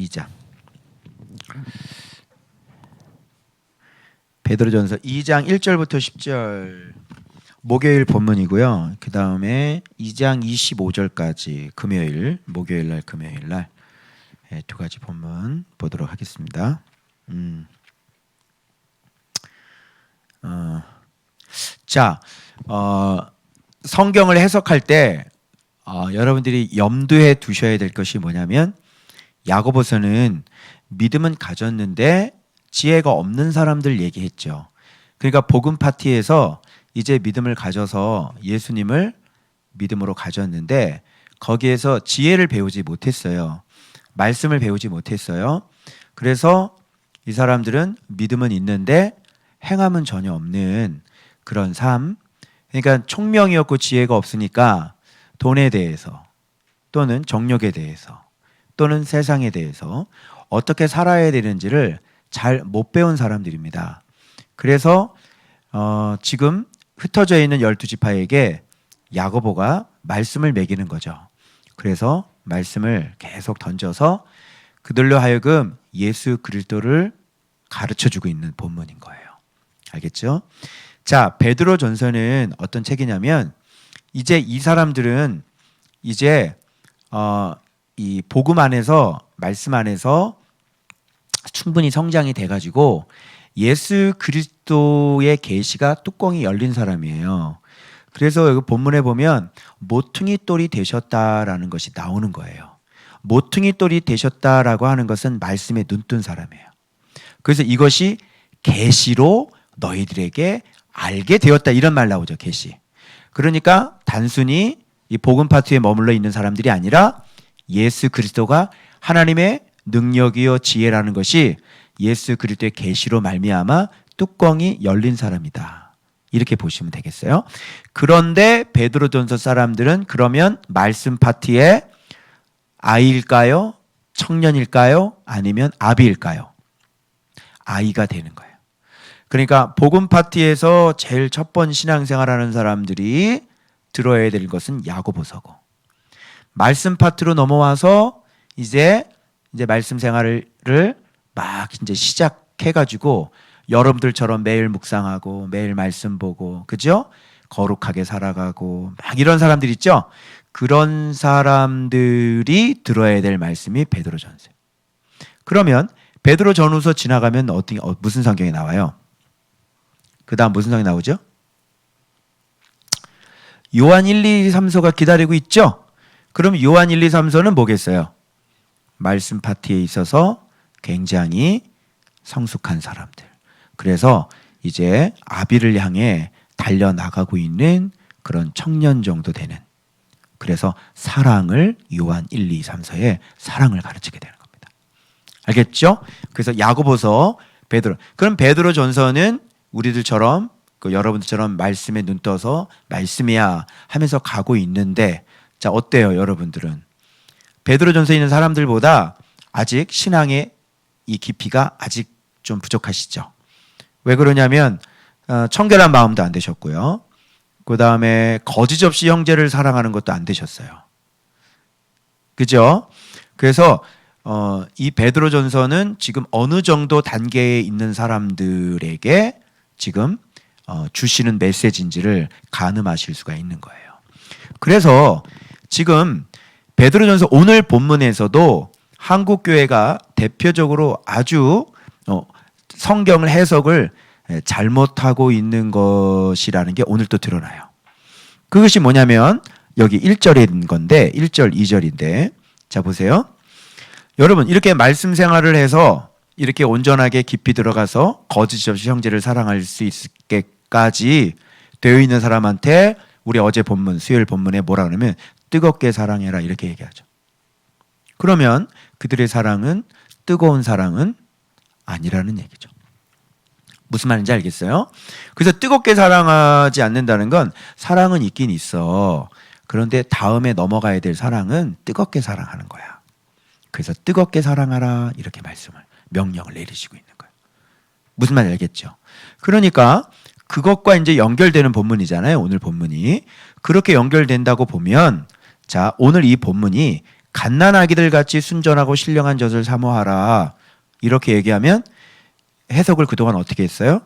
2장. 베드로전서 2장 1절부터 10절 목요일 본문이고요. 그 다음에 2장 25절까지 금요일, 목요일 날, 금요일 날 두 가지 본문 보도록 하겠습니다. 성경을 해석할 때 여러분들이 염두에 두셔야 될 것이 뭐냐면, 야고보서는 믿음은 가졌는데 지혜가 없는 사람들 얘기했죠. 그러니까 복음 파티에서 이제 믿음을 가져서 예수님을 믿음으로 가졌는데 거기에서 지혜를 배우지 못했어요. 말씀을 배우지 못했어요. 그래서 이 사람들은 믿음은 있는데 행함은 전혀 없는 그런 삶, 그러니까 총명이었고 지혜가 없으니까 돈에 대해서 또는 정욕에 대해서 또는 세상에 대해서 어떻게 살아야 되는지를 잘 못 배운 사람들입니다. 그래서 지금 흩어져 있는 12지파에게 야고보가 말씀을 먹이는 거죠. 그래서 말씀을 계속 던져서 그들로 하여금 예수 그리스도를 가르쳐주고 있는 본문인 거예요. 알겠죠? 자, 베드로전서는 어떤 책이냐면, 이제 이 사람들은 이제 이 복음 안에서, 말씀 안에서 충분히 성장이 돼가지고 예수 그리스도의 계시가 뚜껑이 열린 사람이에요. 그래서 여기 본문에 보면 모퉁이 돌이 되셨다라는 것이 나오는 거예요. 모퉁이 돌이 되셨다라고 하는 것은 말씀에 눈뜬 사람이에요. 그래서 이것이 계시로 너희들에게 알게 되었다, 이런 말 나오죠. 계시. 그러니까 단순히 이 복음 파트에 머물러 있는 사람들이 아니라 예수 그리스도가 하나님의 능력이요 지혜라는 것이 예수 그리스도의 계시로 말미암아 뚜껑이 열린 사람이다, 이렇게 보시면 되겠어요. 그런데 베드로전서 사람들은 그러면 말씀 파티의 아이일까요? 청년일까요? 아니면 아비일까요? 아이가 되는 거예요. 그러니까 복음 파티에서 제일 첫 번 신앙생활하는 사람들이 들어야 될 것은 야고보서고, 말씀 파트로 넘어와서 이제 말씀 생활을 막 이제 시작해가지고 여러분들처럼 매일 묵상하고 매일 말씀 보고, 그죠? 거룩하게 살아가고 막 이런 사람들 있죠? 그런 사람들이 들어야 될 말씀이 베드로전서예요. 그러면 베드로전후서 지나가면 무슨 성경이 나와요? 그 다음 무슨 성경이 나오죠? 요한 1, 2, 3서가 기다리고 있죠? 그럼 요한 1, 2, 3서는 뭐겠어요? 말씀 파티에 있어서 굉장히 성숙한 사람들. 그래서 이제 아비를 향해 달려나가고 있는 그런 청년 정도 되는, 그래서 사랑을, 요한 1, 2, 3서에 사랑을 가르치게 되는 겁니다. 알겠죠? 그래서 야고보서, 베드로. 그럼 베드로전서는 우리들처럼, 여러분들처럼 말씀에 눈 떠서 말씀이야 하면서 가고 있는데, 자, 어때요, 여러분들은? 베드로전서에 있는 사람들보다 아직 신앙의 이 깊이가 아직 좀 부족하시죠? 왜 그러냐면 청결한 마음도 안 되셨고요. 그 다음에 거짓 없이 형제를 사랑하는 것도 안 되셨어요. 그죠? 그래서 이 베드로전서는 지금 어느 정도 단계에 있는 사람들에게 지금 주시는 메시지인지를 가늠하실 수가 있는 거예요. 그래서 지금 베드로전서 오늘 본문에서도 한국교회가 대표적으로 아주 성경을 해석을 잘못하고 있는 것이라는 게 오늘 또 드러나요. 그것이 뭐냐면 여기 1절인 건데, 1절, 2절인데, 자 보세요. 여러분, 이렇게 말씀 생활을 해서 이렇게 온전하게 깊이 들어가서 거짓 없이 형제를 사랑할 수 있게까지 되어 있는 사람한테 우리 어제 본문, 수요일 본문에 뭐라 그러면 뜨겁게 사랑해라, 이렇게 얘기하죠. 그러면 그들의 사랑은 뜨거운 사랑은 아니라는 얘기죠. 무슨 말인지 알겠어요? 그래서 뜨겁게 사랑하지 않는다는 건 사랑은 있긴 있어. 그런데 다음에 넘어가야 될 사랑은 뜨겁게 사랑하는 거야. 그래서 뜨겁게 사랑하라, 이렇게 명령을 내리시고 있는 거예요. 무슨 말인지 알겠죠? 그러니까 그것과 이제 연결되는 본문이잖아요, 오늘 본문이. 그렇게 연결된다고 보면, 자, 오늘 이 본문이 갓난아기들 같이 순전하고 신령한 젖을 사모하라. 이렇게 얘기하면 해석을 그동안 어떻게 했어요?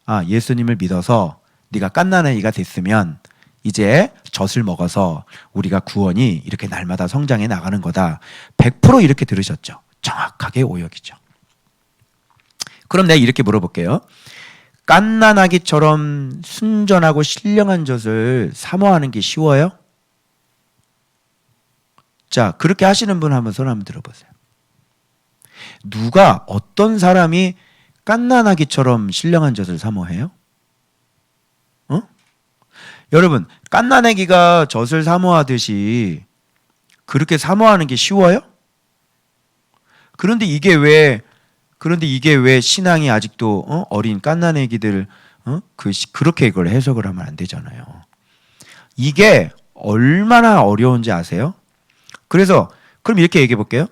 아, 예수님을 믿어서 네가 갓난아기가 됐으면 이제 젖을 먹어서 우리가 구원이 이렇게 날마다 성장해 나가는 거다. 100% 이렇게 들으셨죠? 정확하게 오역이죠. 그럼 내가 이렇게 물어볼게요. 갓난아기처럼 순전하고 신령한 젖을 사모하는 게 쉬워요? 자, 그렇게 하시는 분 한번 손 한번 들어보세요. 누가 어떤 사람이 갓난아기처럼 신령한 젖을 사모해요? 여러분, 갓난아기가 젖을 사모하듯이 그렇게 사모하는 게 쉬워요? 그런데 이게 왜 신앙이 아직도 어린 갓난아기들 그렇게 이걸 해석을 하면 안 되잖아요. 이게 얼마나 어려운지 아세요? 그래서 그럼 이렇게 얘기해 볼게요.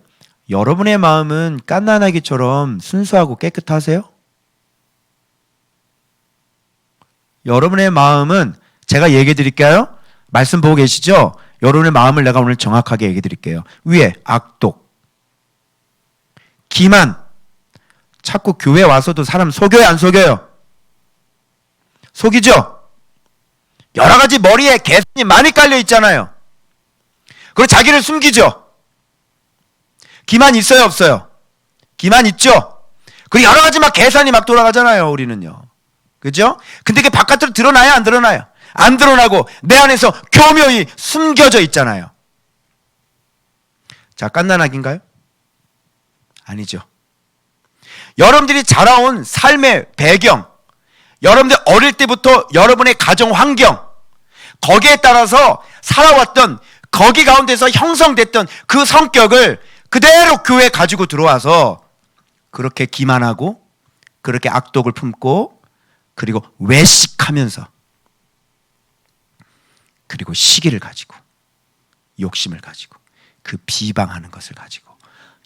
여러분의 마음은 갓난아기처럼 순수하고 깨끗하세요? 여러분의 마음은 제가 얘기해 드릴까요? 말씀 보고 계시죠? 여러분의 마음을 내가 오늘 정확하게 얘기해 드릴게요. 위에 악독, 기만, 자꾸 교회 와서도 사람 속여요, 안 속여요? 속이죠? 여러 가지 머리에 개선이 많이 깔려 있잖아요. 그리고 자기를 숨기죠? 기만 있어요, 없어요? 기만 있죠? 그리고 여러 가지 막 계산이 막 돌아가잖아요, 우리는요. 그죠? 근데 그게 바깥으로 드러나요, 안 드러나요? 안 드러나고 내 안에서 교묘히 숨겨져 있잖아요. 자, 갓난아기인가요? 아니죠. 여러분들이 자라온 삶의 배경, 여러분들 어릴 때부터 여러분의 가정 환경, 거기에 따라서 살아왔던 거기 가운데서 형성됐던 그 성격을 그대로 교회에 가지고 들어와서 그렇게 기만하고 그렇게 악독을 품고 그리고 외식하면서 그리고 시기를 가지고 욕심을 가지고 그 비방하는 것을 가지고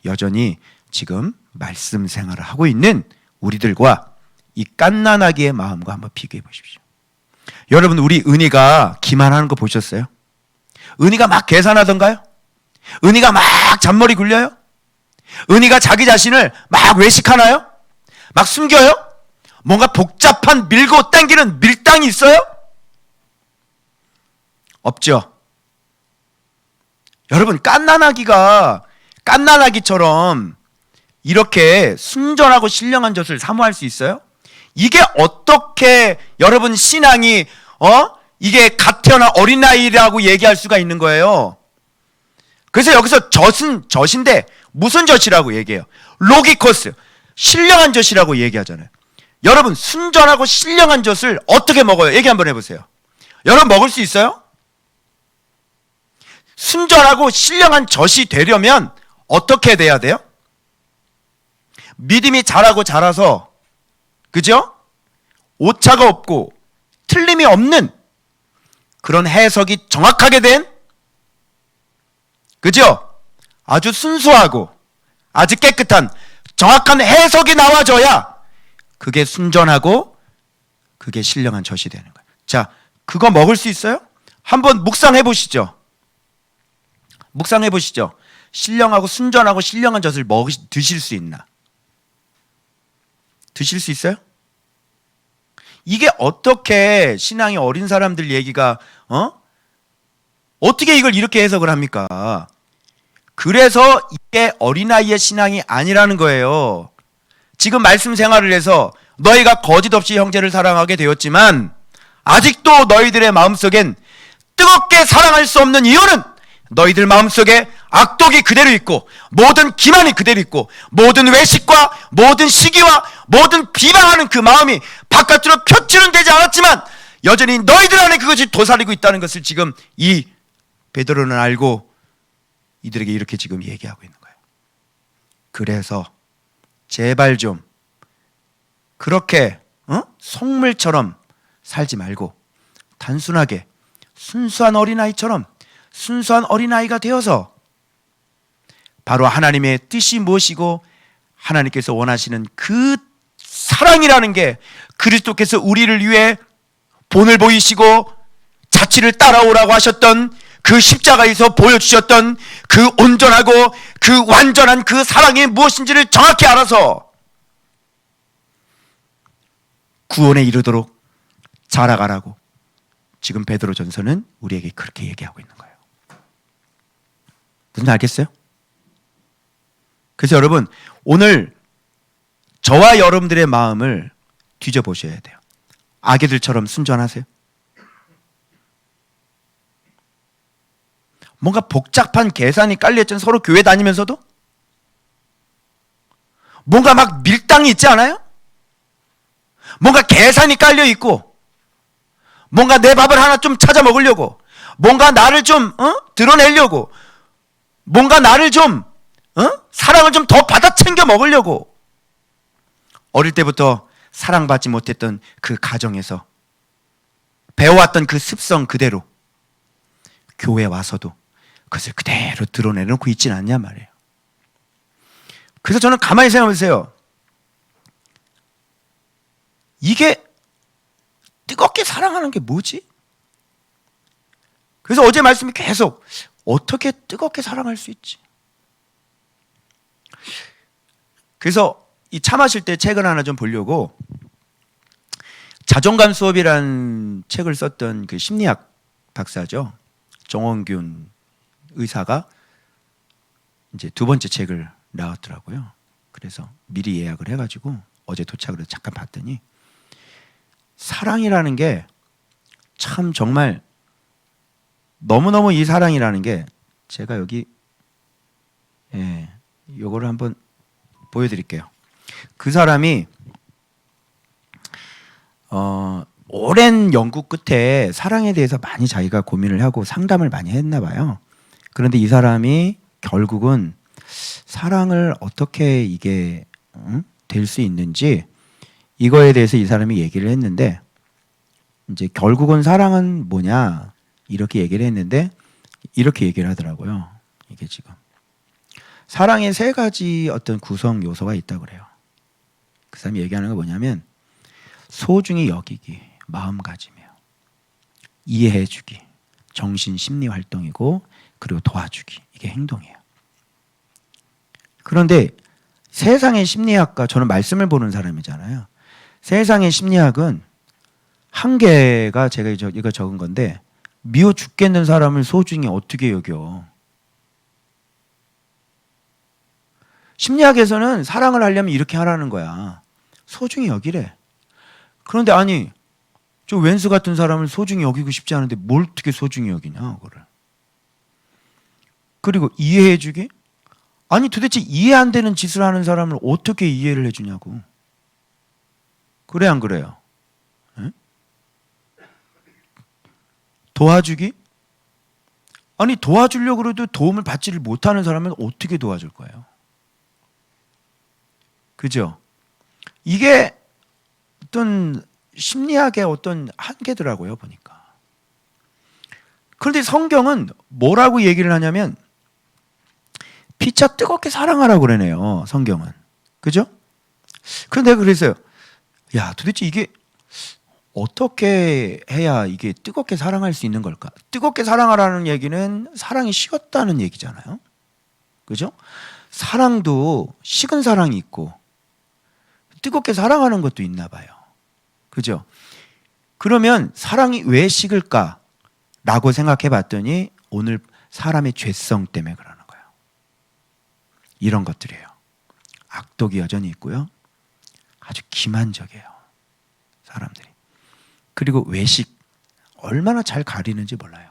여전히 지금 말씀 생활을 하고 있는 우리들과 이 갓난아기의 마음과 한번 비교해 보십시오. 여러분, 우리 은희가 기만하는 거 보셨어요? 은희가 막 계산하던가요? 은희가 막 잔머리 굴려요? 은희가 자기 자신을 막 외식하나요? 막 숨겨요? 뭔가 복잡한 밀고 당기는 밀당이 있어요? 없죠. 여러분, 갓난아기처럼 이렇게 순전하고 신령한 젖을 사모할 수 있어요? 이게 어떻게 여러분 신앙이 이게 갓 태어난 어린아이라고 얘기할 수가 있는 거예요. 그래서 여기서 젖은 젖인데 무슨 젖이라고 얘기해요? 로기코스, 신령한 젖이라고 얘기하잖아요. 여러분, 순전하고 신령한 젖을 어떻게 먹어요? 얘기 한번 해보세요. 여러분, 먹을 수 있어요? 순전하고 신령한 젖이 되려면 어떻게 돼야 돼요? 믿음이 자라서, 그죠? 오차가 없고 틀림이 없는 그런 해석이 정확하게 된, 그죠? 아주 순수하고 아주 깨끗한 정확한 해석이 나와줘야 그게 순전하고 그게 신령한 젖이 되는 거예요. 자, 그거 먹을 수 있어요? 한번 묵상해 보시죠. 묵상해 보시죠. 신령하고 순전하고 신령한 젖을 드실 수 있나? 드실 수 있어요? 이게 어떻게 신앙이 어린 사람들 얘기가 어떻게 이걸 이렇게 해석을 합니까? 그래서 이게 어린아이의 신앙이 아니라는 거예요. 지금 말씀 생활을 해서 너희가 거짓 없이 형제를 사랑하게 되었지만 아직도 너희들의 마음속엔 뜨겁게 사랑할 수 없는 이유는 너희들 마음속에 악독이 그대로 있고 모든 기만이 그대로 있고 모든 외식과 모든 시기와 모든 비방하는 그 마음이 바깥으로 표출은 되지 않았지만 여전히 너희들 안에 그것이 도사리고 있다는 것을 지금 이 베드로는 알고 이들에게 이렇게 지금 얘기하고 있는 거예요. 그래서 제발 좀 그렇게 속물처럼 살지 말고 단순하게 순수한 어린아이처럼 순수한 어린아이가 되어서 바로 하나님의 뜻이 무엇이고 하나님께서 원하시는 그 사랑이라는 게 그리스도께서 우리를 위해 본을 보이시고 자취를 따라오라고 하셨던 그 십자가에서 보여주셨던 그 온전하고 그 완전한 그 사랑이 무엇인지를 정확히 알아서 구원에 이르도록 자라가라고 지금 베드로전서는 우리에게 그렇게 얘기하고 있는 거예요. 무슨 알겠어요? 그래서 여러분, 오늘 저와 여러분들의 마음을 뒤져보셔야 돼요. 아기들처럼 순전하세요? 뭔가 복잡한 계산이 깔려있잖아요. 서로 교회 다니면서도 뭔가 막 밀당이 있지 않아요? 뭔가 계산이 깔려있고 뭔가 내 밥을 하나 좀 찾아 먹으려고, 뭔가 나를 좀 드러내려고, 뭔가 나를 좀 사랑을 좀 더 받아 챙겨 먹으려고, 어릴 때부터 사랑받지 못했던 그 가정에서 배워왔던 그 습성 그대로 교회 와서도 그것을 그대로 드러내놓고 있지는 않냐 말이에요. 그래서 저는 가만히 생각해 보세요. 이게 뜨겁게 사랑하는 게 뭐지? 그래서 어제 말씀이 계속 어떻게 뜨겁게 사랑할 수 있지? 그래서 이 차 마실 때 책을 하나 좀 보려고 자존감 수업이라는 책을 썼던 그 심리학 박사죠. 정원균 의사가 이제 두 번째 책을 나왔더라고요. 그래서 미리 예약을 해가지고 어제 도착을 해서 잠깐 봤더니 사랑이라는 게 참 정말 너무너무 이 사랑이라는 게 제가 여기 요거를 한번 보여드릴게요. 그 사람이 오랜 연구 끝에 사랑에 대해서 많이 자기가 고민을 하고 상담을 많이 했나 봐요. 그런데 이 사람이 결국은 사랑을 어떻게 이게 될 수 있는지 이거에 대해서 이 사람이 얘기를 했는데, 이제 결국은 사랑은 뭐냐 이렇게 얘기를 했는데 이렇게 얘기를 하더라고요. 이게 지금 사랑의 세 가지 어떤 구성 요소가 있다고 그래요. 그 사람이 얘기하는 건 뭐냐면 소중히 여기기, 마음가짐이에요. 이해해주기, 정신 심리 활동이고, 그리고 도와주기, 이게 행동이에요. 그런데 세상의 심리학과, 저는 말씀을 보는 사람이잖아요. 세상의 심리학은 한계가 제가 이거 적은 건데, 미워 죽겠는 사람을 소중히 어떻게 여겨? 심리학에서는 사랑을 하려면 이렇게 하라는 거야. 소중히 여기래. 그런데 아니, 저 왼수 같은 사람을 소중히 여기고 싶지 않은데 뭘 어떻게 소중히 여기냐, 그거를. 그리고 이해해주기? 아니, 도대체 이해 안 되는 짓을 하는 사람을 어떻게 이해를 해주냐고. 그래, 안 그래요? 에? 도와주기? 아니, 도와주려고 해도 도움을 받지를 못하는 사람은 어떻게 도와줄 거예요? 그죠? 이게 어떤 심리학의 어떤 한계더라고요, 보니까. 그런데 성경은 뭐라고 얘기를 하냐면 피차 뜨겁게 사랑하라고 그러네요, 성경은. 그죠? 그런데 내가 그랬어요. 야, 도대체 이게 어떻게 해야 이게 뜨겁게 사랑할 수 있는 걸까? 뜨겁게 사랑하라는 얘기는 사랑이 식었다는 얘기잖아요. 그죠? 사랑도 식은 사랑이 있고 뜨겁게 사랑하는 것도 있나 봐요. 그죠? 그러면 사랑이 왜 식을까? 라고 생각해 봤더니 오늘 사람의 죄성 때문에 그러는 거예요. 이런 것들이에요. 악독이 여전히 있고요. 아주 기만적이에요, 사람들이. 그리고 외식, 얼마나 잘 가리는지 몰라요.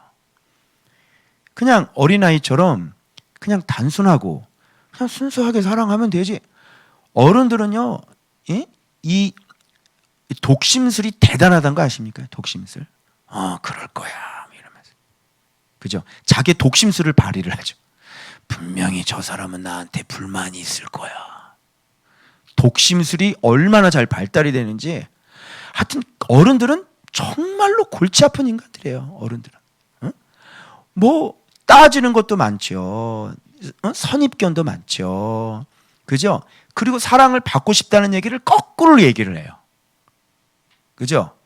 그냥 어린아이처럼 그냥 단순하고 그냥 순수하게 사랑하면 되지. 어른들은요, 이 독심술이 대단하다는 거 아십니까? 독심술. 그럴 거야, 이러면서. 그죠? 자기 독심술을 발휘를 하죠. 분명히 저 사람은 나한테 불만이 있을 거야. 독심술이 얼마나 잘 발달이 되는지. 하여튼 어른들은 정말로 골치 아픈 인간들이에요, 어른들은. 뭐 따지는 것도 많죠. 선입견도 많죠. 그죠? 그리고 사랑을 받고 싶다는 얘기를 거꾸로 얘기를 해요. 그죠?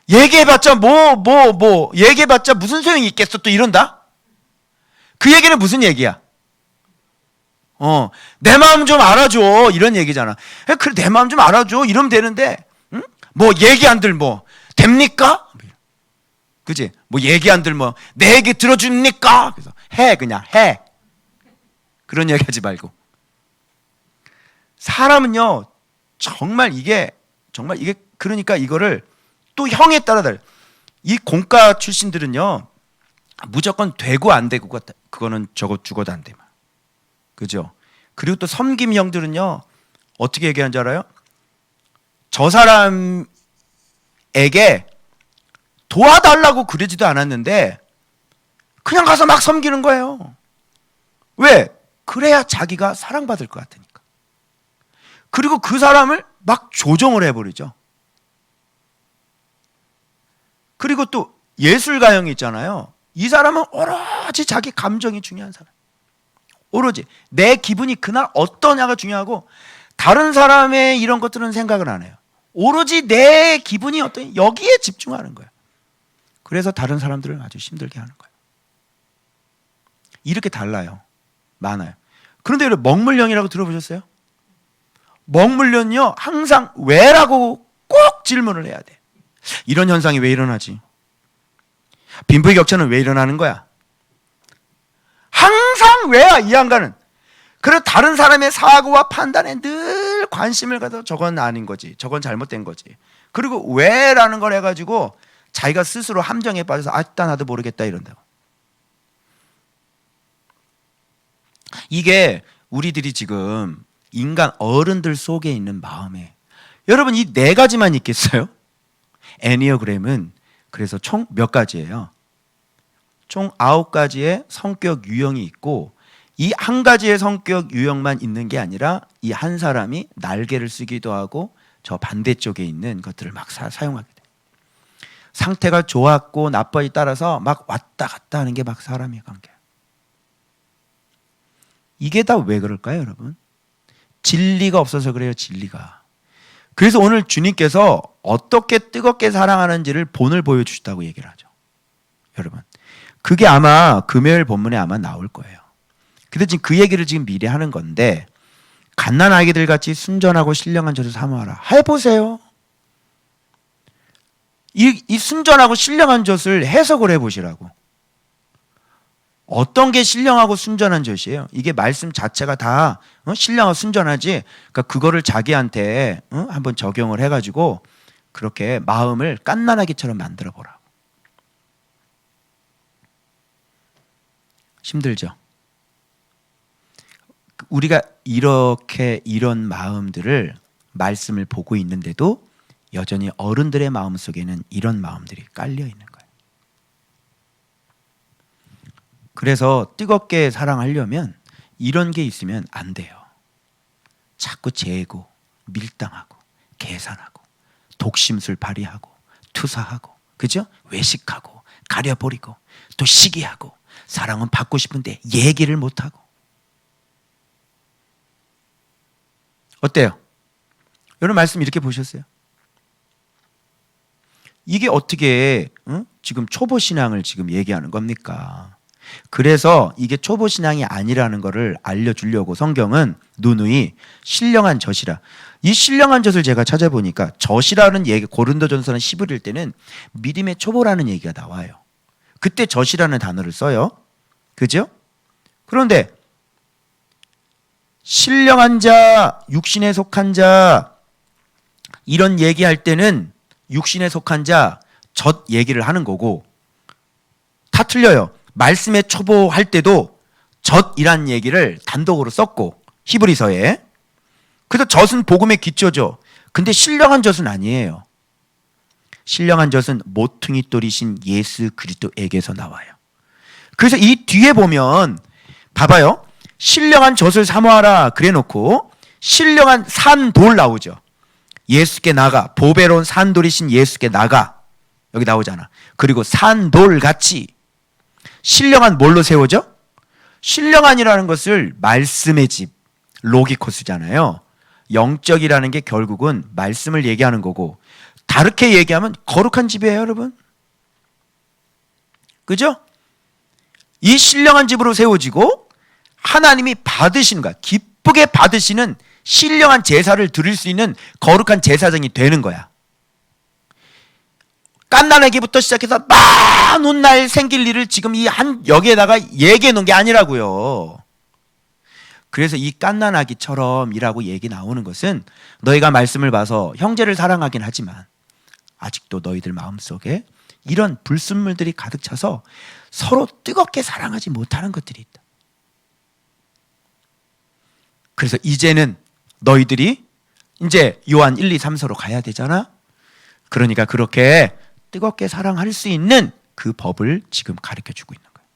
얘기해봤자 얘기해봤자 무슨 소용이 있겠어, 또 이런다? 그 얘기는 무슨 얘기야? 내 마음 좀 알아줘 이런 얘기잖아. 그래 내 마음 좀 알아줘 이러면 되는데, 응? 뭐 얘기 안 들 뭐 됩니까? 그지? 뭐 얘기 안 들 뭐 내 얘기 들어줍니까? 그래서 그냥 해. 그런 얘기 하지 말고. 사람은요 정말 이게 그러니까 이거를 또 형에 따라 달라. 이 공과 출신들은요 무조건 되고 안 되고 그거는 저거 죽어도 안 돼. 그죠? 그리고 또 섬김 형들은요 어떻게 얘기하는 줄 알아요? 저 사람에게 도와달라고 그러지도 않았는데 그냥 가서 막 섬기는 거예요. 왜? 그래야 자기가 사랑받을 것 같으니까. 그리고 그 사람을 막 조종을 해버리죠. 그리고 또 예술가형이 있잖아요. 이 사람은 오로지 자기 감정이 중요한 사람. 오로지 내 기분이 그날 어떠냐가 중요하고 다른 사람의 이런 것들은 생각을 안 해요. 오로지 내 기분이 어떠냐 여기에 집중하는 거예요. 그래서 다른 사람들을 아주 힘들게 하는 거예요. 이렇게 달라요. 많아요. 그런데 여러분 먹물령이라고 들어보셨어요? 먹물령은요 항상 왜라고 꼭 질문을 해야 돼. 이런 현상이 왜 일어나지? 빈부격차는 왜 일어나는 거야? 항상 왜야 이 양가는. 그래서 다른 사람의 사고와 판단에 늘 관심을 가서 저건 아닌 거지, 저건 잘못된 거지. 그리고 왜라는 걸 해가지고 자기가 스스로 함정에 빠져서 아따 나도 모르겠다 이런다고. 이게 우리들이 지금 인간 어른들 속에 있는 마음에, 여러분 이 네 가지만 있겠어요? 애니어그램은 그래서 총 몇 가지예요? 총 9가지의 성격 유형이 있고, 이 한 가지의 성격 유형만 있는 게 아니라 이 한 사람이 날개를 쓰기도 하고 저 반대쪽에 있는 것들을 막 사용하게 돼요. 상태가 좋았고 나빠에 따라서 막 왔다 갔다 하는 게 막 사람의 관계예요. 이게 다 왜 그럴까요, 여러분? 진리가 없어서 그래요, 진리가. 그래서 오늘 주님께서 어떻게 뜨겁게 사랑하는지를 본을 보여주시다고 얘기를 하죠. 여러분, 그게 아마 금요일 본문에 아마 나올 거예요. 근데 지금 그 얘기를 지금 미리 하는 건데, 갓난아기들 같이 순전하고 신령한 젖을 사모하라. 해보세요. 이 순전하고 신령한 젖을 해석을 해보시라고. 어떤 게 신령하고 순전한 젖이에요? 이게 말씀 자체가 다 신령하고 순전하지. 그러니까 그거를 자기한테 한번 적용을 해가지고 그렇게 마음을 갓난아기처럼 만들어 보라. 힘들죠? 우리가 이렇게 이런 마음들을 말씀을 보고 있는데도 여전히 어른들의 마음 속에는 이런 마음들이 깔려 있는 거예요. 그래서 뜨겁게 사랑하려면 이런 게 있으면 안 돼요. 자꾸 재고, 밀당하고, 계산하고, 독심술 발휘하고, 투사하고, 그죠? 외식하고, 가려버리고, 또 시기하고, 사랑은 받고 싶은데 얘기를 못하고. 어때요? 여러분 말씀 이렇게 보셨어요? 이게 어떻게 지금 초보 신앙을 지금 얘기하는 겁니까? 그래서 이게 초보 신앙이 아니라는 것을 알려주려고 성경은 누누이 신령한 젖이라. 이 신령한 젖을 제가 찾아보니까 젖이라는 얘기, 고린도전서는 11일 때는 믿음의 초보라는 얘기가 나와요. 그때 젖이라는 단어를 써요. 그죠? 그런데 신령한 자, 육신에 속한 자 이런 얘기할 때는 육신에 속한 자, 젖 얘기를 하는 거고, 다 틀려요. 말씀에 초보할 때도 젖이란 얘기를 단독으로 썼고 히브리서에. 그래서 젖은 복음의 기초죠. 근데 신령한 젖은 아니에요. 신령한 젖은 모퉁이 돌이신 예수 그리스도에게서 나와요. 그래서 이 뒤에 보면 봐봐요. 신령한 젖을 사모하라 그래놓고 신령한 산돌 나오죠. 예수께 나가, 보배로운 산돌이신 예수께 나가, 여기 나오잖아. 그리고 산돌같이 신령한 뭘로 세워져? 신령한이라는 것을 말씀의 집, 로기코스잖아요. 영적이라는 게 결국은 말씀을 얘기하는 거고, 다르게 얘기하면 거룩한 집이에요, 여러분. 그죠? 이 신령한 집으로 세워지고 하나님이 받으시는 거야. 기쁘게 받으시는 신령한 제사를 드릴 수 있는 거룩한 제사장이 되는 거야. 갓난아기부터 시작해서 만 훗날 생길 일을 지금 이 한 여기에다가 얘기해 놓은 게 아니라고요. 그래서 이 갓난아기처럼이라고 얘기 나오는 것은 너희가 말씀을 봐서 형제를 사랑하긴 하지만 아직도 너희들 마음속에 이런 불순물들이 가득 차서 서로 뜨겁게 사랑하지 못하는 것들이 있다. 그래서 이제는 너희들이 이제 요한 1, 2, 3서로 가야 되잖아. 그러니까 그렇게 뜨겁게 사랑할 수 있는 그 법을 지금 가르쳐주고 있는 거예요.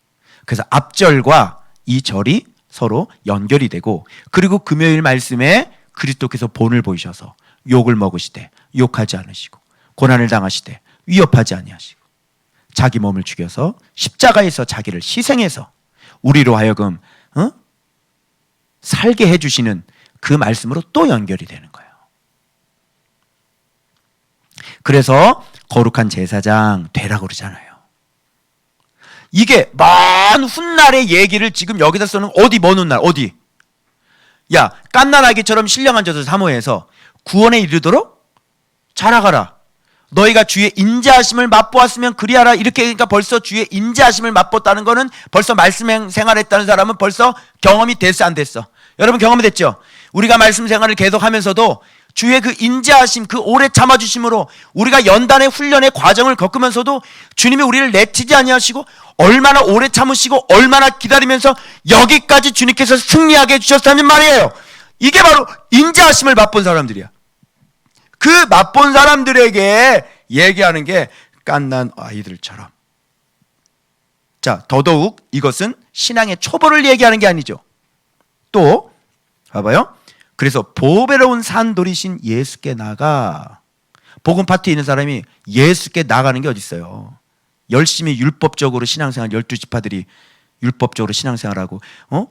그래서 앞절과 이 절이 서로 연결이 되고, 그리고 금요일 말씀에 그리스도께서 본을 보이셔서 욕을 먹으시되 욕하지 않으시고 고난을 당하시되 위협하지 아니하시고 자기 몸을 죽여서 십자가에서 자기를 희생해서 우리로 하여금 살게 해주시는 그 말씀으로 또 연결이 되는 거예요. 그래서 거룩한 제사장 되라고 그러잖아요. 이게 먼 훗날의 얘기를 지금 여기다 써는 어디 먼 훗날 어디? 야, 갓난아기처럼 신령한 자들 사모해서 구원에 이르도록 자라가라. 너희가 주의 인자하심을 맛보았으면 그리하라. 이렇게, 그러니까 벌써 주의 인자하심을 맛봤다는 거는 벌써 말씀 생활했다는 사람은 벌써 경험이 됐어 안 됐어? 여러분 경험이 됐죠? 우리가 말씀 생활을 계속하면서도 주의 그 인자하심, 그 오래 참아주심으로 우리가 연단의 훈련의 과정을 겪으면서도 주님이 우리를 내치지 아니하시고 얼마나 오래 참으시고 얼마나 기다리면서 여기까지 주님께서 승리하게 해주셨다는 말이에요. 이게 바로 인자하심을 맛본 사람들이야. 그 맛본 사람들에게 얘기하는 게 갓난 아이들처럼. 자, 더더욱 이것은 신앙의 초보를 얘기하는 게 아니죠. 또 봐봐요. 그래서 보배로운 산돌이신 예수께 나가. 복음 파티에 있는 사람이 예수께 나가는 게 어디 있어요? 열심히 율법적으로 신앙생활 12지파들이 율법적으로 신앙생활하고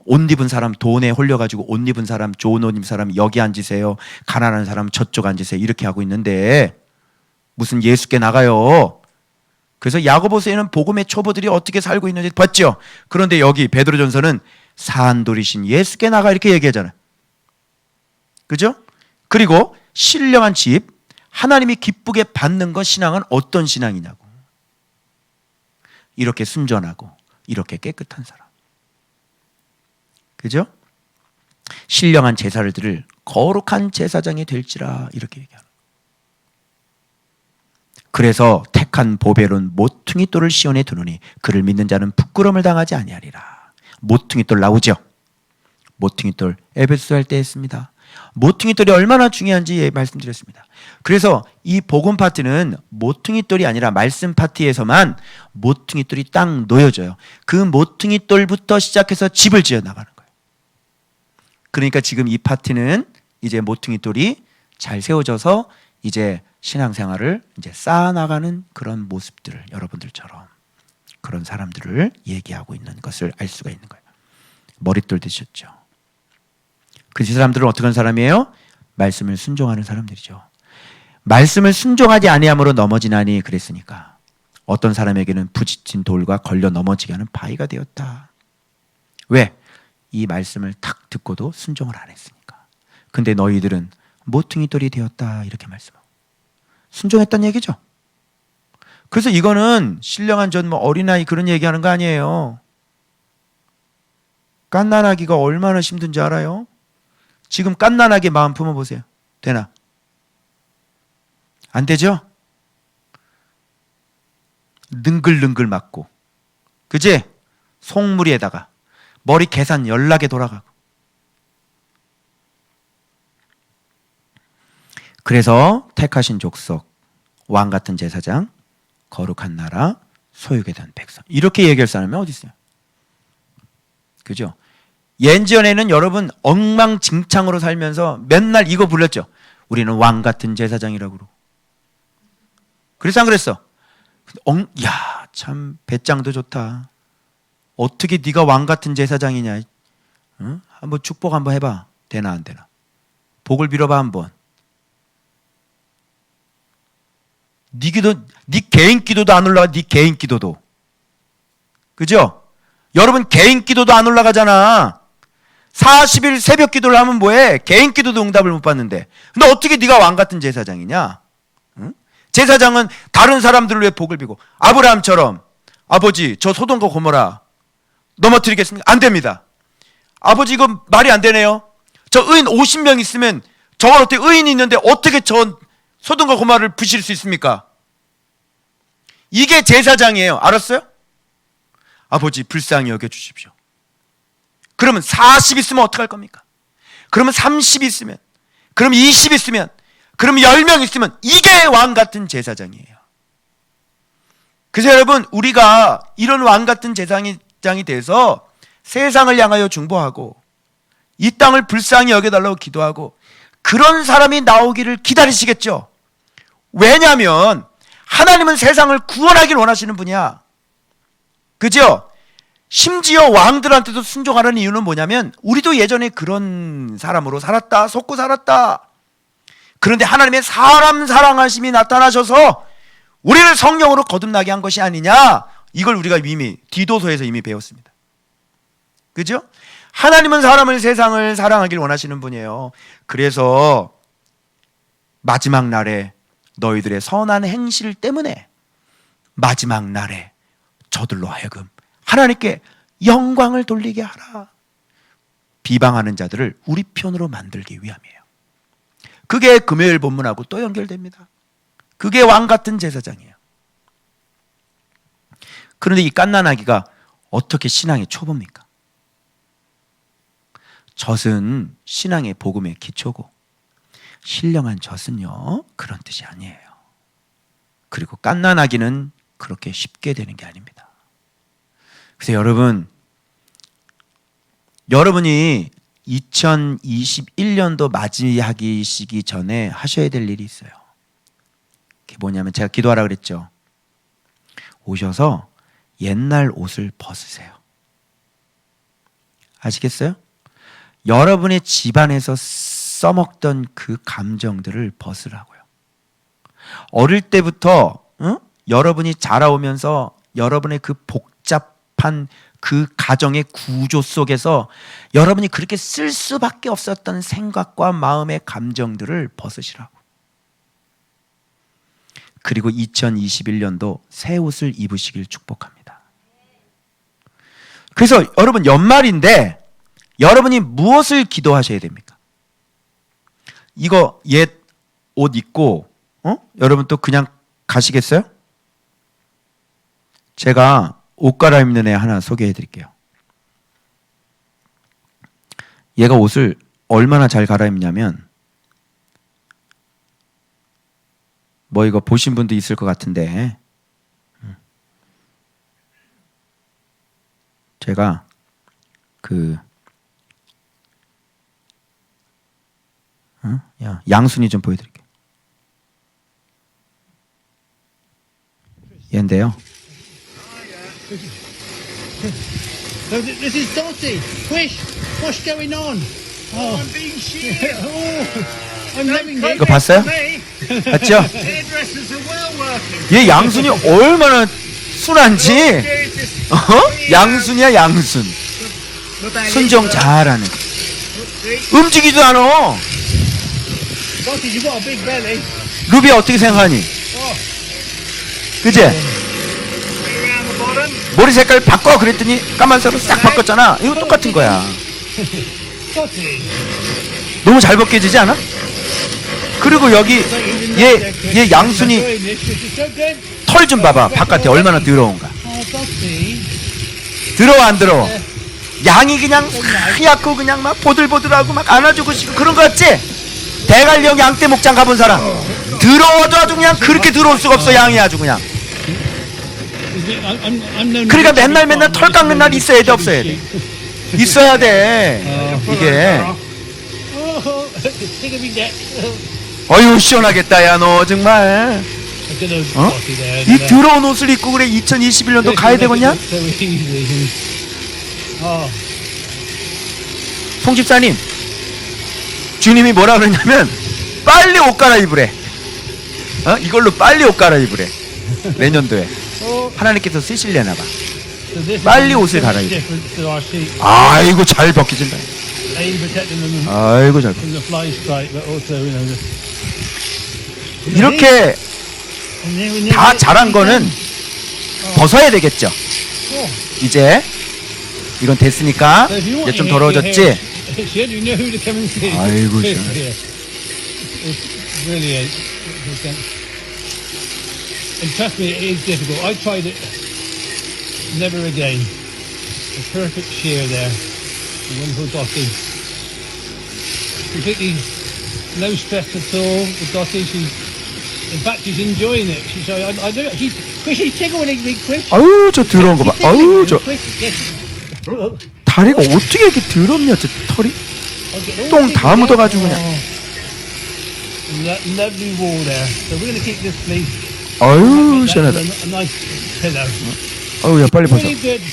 옷 입은 사람 돈에 홀려가지고 옷 입은 사람 좋은 옷 입은 사람 여기 앉으세요. 가난한 사람 저쪽 앉으세요. 이렇게 하고 있는데 무슨 예수께 나가요. 그래서 야고보서에는 복음의 초보들이 어떻게 살고 있는지 봤죠. 그런데 여기 베드로전서는 산돌이신 예수께 나가 이렇게 얘기하잖아요. 그죠? 그리고 신령한 집, 하나님이 기쁘게 받는 것 신앙은 어떤 신앙이냐고. 이렇게 순전하고 이렇게 깨끗한 사람. 그죠? 신령한 제사를 드릴 거룩한 제사장이 될지라 이렇게 얘기하는. 그래서 택한 보배로운 모퉁이 돌을 시온에 두노니 그를 믿는 자는 부끄러움을 당하지 아니하리라. 모퉁이 돌 나오죠? 모퉁이 돌 에베소 할 때 했습니다. 모퉁이 돌이 얼마나 중요한지 말씀드렸습니다. 그래서 이 복음 파트는 모퉁이 돌이 아니라 말씀 파티에서만 모퉁이 돌이 딱 놓여져요. 그 모퉁이 돌부터 시작해서 집을 지어 나가는 거예요. 그러니까 지금 이 파티는 이제 모퉁이 돌이 잘 세워져서 이제 신앙생활을 이제 쌓아나가는 그런 모습들을 여러분들처럼 그런 사람들을 얘기하고 있는 것을 알 수가 있는 거예요. 머릿돌 되셨죠? 그 사람들은 어떻게 하는 사람이에요? 말씀을 순종하는 사람들이죠. 말씀을 순종하지 아니함으로 넘어지나니 그랬으니까 어떤 사람에게는 부딪힌 돌과 걸려 넘어지게 하는 바위가 되었다. 왜? 이 말씀을 탁 듣고도 순종을 안 했으니까. 근데 너희들은 모퉁이 돌이 되었다 이렇게 말씀하고 순종했다는 얘기죠. 그래서 이거는 신령한 전 어린아이 그런 얘기하는 거 아니에요. 갓난아기가 얼마나 힘든지 알아요? 지금 갓난아기 마음 품어보세요. 되나? 안 되죠? 능글능글 맞고 그지? 속무리에다가 머리 계산 연락에 돌아가고. 그래서 택하신 족속, 왕같은 제사장, 거룩한 나라, 소유게 된 백성 이렇게 얘기할 사람이 어디 있어요? 그죠? 예전에는 여러분 엉망진창으로 살면서 맨날 이거 불렀죠. 우리는 왕같은 제사장이라고 그러고. 그래서 안 그랬어? 야, 참 배짱도 좋다. 어떻게 네가 왕같은 제사장이냐? 응? 한번 축복 한번 해봐. 되나 안 되나? 복을 빌어봐 한번. 네 기도, 네 개인 기도도 안 올라가. 네 개인 기도도. 그죠? 여러분 개인 기도도 안 올라가잖아. 40일 새벽 기도를 하면 뭐해? 개인 기도도 응답을 못 받는데. 근데 어떻게 네가 왕 같은 제사장이냐? 응? 제사장은 다른 사람들을 위해 복을 비고 아브라함처럼 아버지 저 소돔과 고모라 넘어뜨리겠습니까? 안 됩니다. 아버지 이거 말이 안 되네요. 저 의인 50명 있으면 저걸 어떻게 의인이 있는데 어떻게 저 소돔과 고모라를 부실 수 있습니까? 이게 제사장이에요. 알았어요? 아버지 불쌍히 여겨주십시오. 그러면 40 있으면 어떡할 겁니까? 그러면 30 있으면, 그럼 20 있으면, 그럼 10명 있으면 이게 왕 같은 제사장이에요. 그래서 여러분 우리가 이런 왕 같은 제사장이 돼서 세상을 향하여 중보하고 이 땅을 불쌍히 여겨달라고 기도하고 그런 사람이 나오기를 기다리시겠죠. 왜냐하면 하나님은 세상을 구원하길 원하시는 분이야. 그죠? 심지어 왕들한테도 순종하는 이유는 뭐냐면 우리도 예전에 그런 사람으로 살았다, 속고 살았다. 그런데 하나님의 사람 사랑하심이 나타나셔서 우리를 성령으로 거듭나게 한 것이 아니냐. 이걸 우리가 이미 디도서에서 이미 배웠습니다. 그죠? 하나님은 사람을, 세상을 사랑하길 원하시는 분이에요. 그래서 마지막 날에 너희들의 선한 행실 때문에 마지막 날에 저들로 하여금 하나님께 영광을 돌리게 하라. 비방하는 자들을 우리 편으로 만들기 위함이에요. 그게 금요일 본문하고 또 연결됩니다. 그게 왕 같은 제사장이에요. 그런데 이 갓난아기가 어떻게 신앙의 초보입니까? 젖은 신앙의 복음의 기초고 신령한 젖은요 그런 뜻이 아니에요. 그리고 갓난아기는 그렇게 쉽게 되는 게 아닙니다. 그래서 여러분이 2021년도 맞이하기 전에 하셔야 될 일이 있어요. 그게 뭐냐면 제가 기도하라 그랬죠. 오셔서 옛날 옷을 벗으세요. 아시겠어요? 여러분의 집안에서 써먹던 그 감정들을 벗으라고요. 어릴 때부터 여러분이 자라오면서 여러분의 그 복잡한 그 가정의 구조 속에서 여러분이 그렇게 쓸 수밖에 없었던 생각과 마음의 감정들을 벗으시라고. 그리고 2021년도 새 옷을 입으시길 축복합니다. 그래서 여러분 연말인데 여러분이 무엇을 기도하셔야 됩니까? 이거 옛 옷 입고 여러분 또 그냥 가시겠어요? 제가 옷 갈아입는 애 하나 소개해 드릴게요. 얘가 옷을 얼마나 잘 갈아입냐면 뭐 이거 보신 분도 있을 것 같은데 제가 양순이 좀 보여드릴게요. 얘인데요. This is Dottie. Quish, what's going on? Oh, I'm being sheared. Oh, I'm having it. 이거 봤어요? 봤죠? Hairdressers are well working. 얘 양순이 얼마나 순한지. 양순이야 양순. 순종 잘하는. 움직이지도 않아. Dottie, you've got a big belly. 루비 어떻게 생각하니? 그제? Around the bottom. 머리 색깔 바꿔 그랬더니 까만색으로 싹 바꿨잖아. 이거 똑같은 거야. Dottie. 너무 잘 벗겨지지 않아? 그리고 여기 얘 양순이 털 좀 봐봐. 바깥에 얼마나 더러운가. Oh, Dottie. 더러워 안 더러워? 양이 그냥 하얗고 그냥 막 보들보들하고 막 안아주고 싶고 그런 거 같지? 대관령 양떼 목장 가본 사람 더러워도 아주 그냥 그렇게 더러울 수가 없어. 양이 아주 그냥. 그러니까 맨날 털 깎는 날 있어야 돼 없어야 돼? 있어야 돼. 이게 Oh, take a big neck. 어휴 시원하겠다 야 너 정말. 어? 이 더러운 옷을 입고 그래 2021년도 가야 되겠냐? 송 집사님 주님이 뭐라 그러냐면 빨리 옷 갈아입으래. 이걸로 빨리 옷 갈아입으래. 내년도에 하나님께서 쓰실래나 봐. So this 빨리 is 옷을 so much 갈아입어. different to our sheep. 아이고 잘 벗겨진다. A, protecting them 아이고 잘 벗. from the fly strike, but also, you know, 이렇게 and then we 다 never- 자란 거는 벗어야 되겠죠. Oh. 이제 이건 됐으니까 So if you want 이제 좀 your hair- 더러워졌지. your hair shed, you know who to come and see. 아이고, Chris 시원해. here. It's brilliant. And trust me, it is difficult. I tried it. Never again. A perfect shear there. A wonderful Dottie. Completely no stress at all. The Dottie, in fact, she's enjoying it. I do. She's tickling me, Chris. 아유 저 더러운 거 봐. 아유 저 Chris, yes. 다리가 어떻게 이렇게 더럽냐 저 털이. 똥 다 묻어가지고 그냥. Lovely wall there. So we're going to keep this, please. 아유 That's 시원하다. a nice pillow. 아유 야 빨리 벗어. Really good.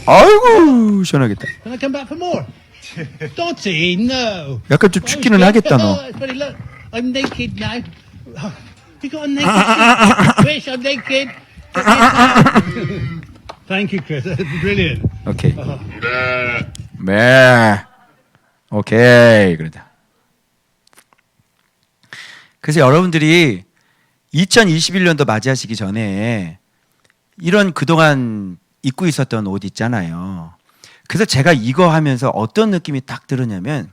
아이고 시원하겠다. Can I come back for more? Dottie, no. 약간 좀 춥기는 하겠다 너. Buddy, look, I'm naked now. You got a naked Chris, I'm naked. Thank you, Chris. That's brilliant. 오케이. 네. 오케이 그러다. 그래서 여러분들이 2021년도 맞이하시기 전에 이런 그동안 입고 있었던 옷 있잖아요. 그래서 제가 이거 하면서 어떤 느낌이 딱 들었냐면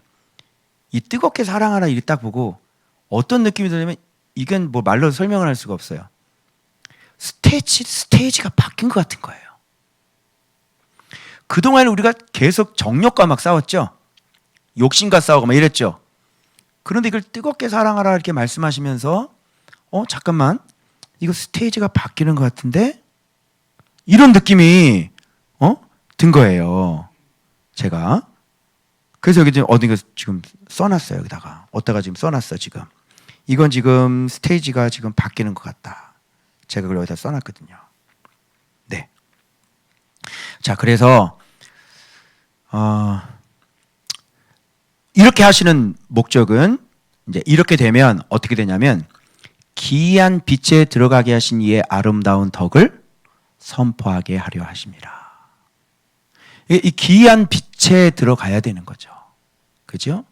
이 뜨겁게 사랑하라 이리 딱 보고 어떤 느낌이 들냐면 이건 뭐 말로 설명을 할 수가 없어요. 스테이지가 바뀐 것 같은 거예요. 그동안 우리가 계속 정욕과 막 싸웠죠. 욕심과 싸우고 막 이랬죠. 그런데 이걸 뜨겁게 사랑하라 이렇게 말씀하시면서 잠깐만 이거 스테이지가 바뀌는 것 같은데 이런 느낌이 든 거예요. 제가 그래서 여기 지금 어딘가 지금 써놨어요. 여기다가 어디다가 지금 써놨어 지금. 이건 지금 스테이지가 지금 바뀌는 것 같다. 제가 그걸 여기다 써놨거든요. 네. 자 그래서 이렇게 하시는 목적은 이제 이렇게 되면 어떻게 되냐면 기이한 빛에 들어가게 하신 이의 아름다운 덕을 선포하게 하려 하십니다. 이 기이한 빛에 들어가야 되는 거죠. 그죠?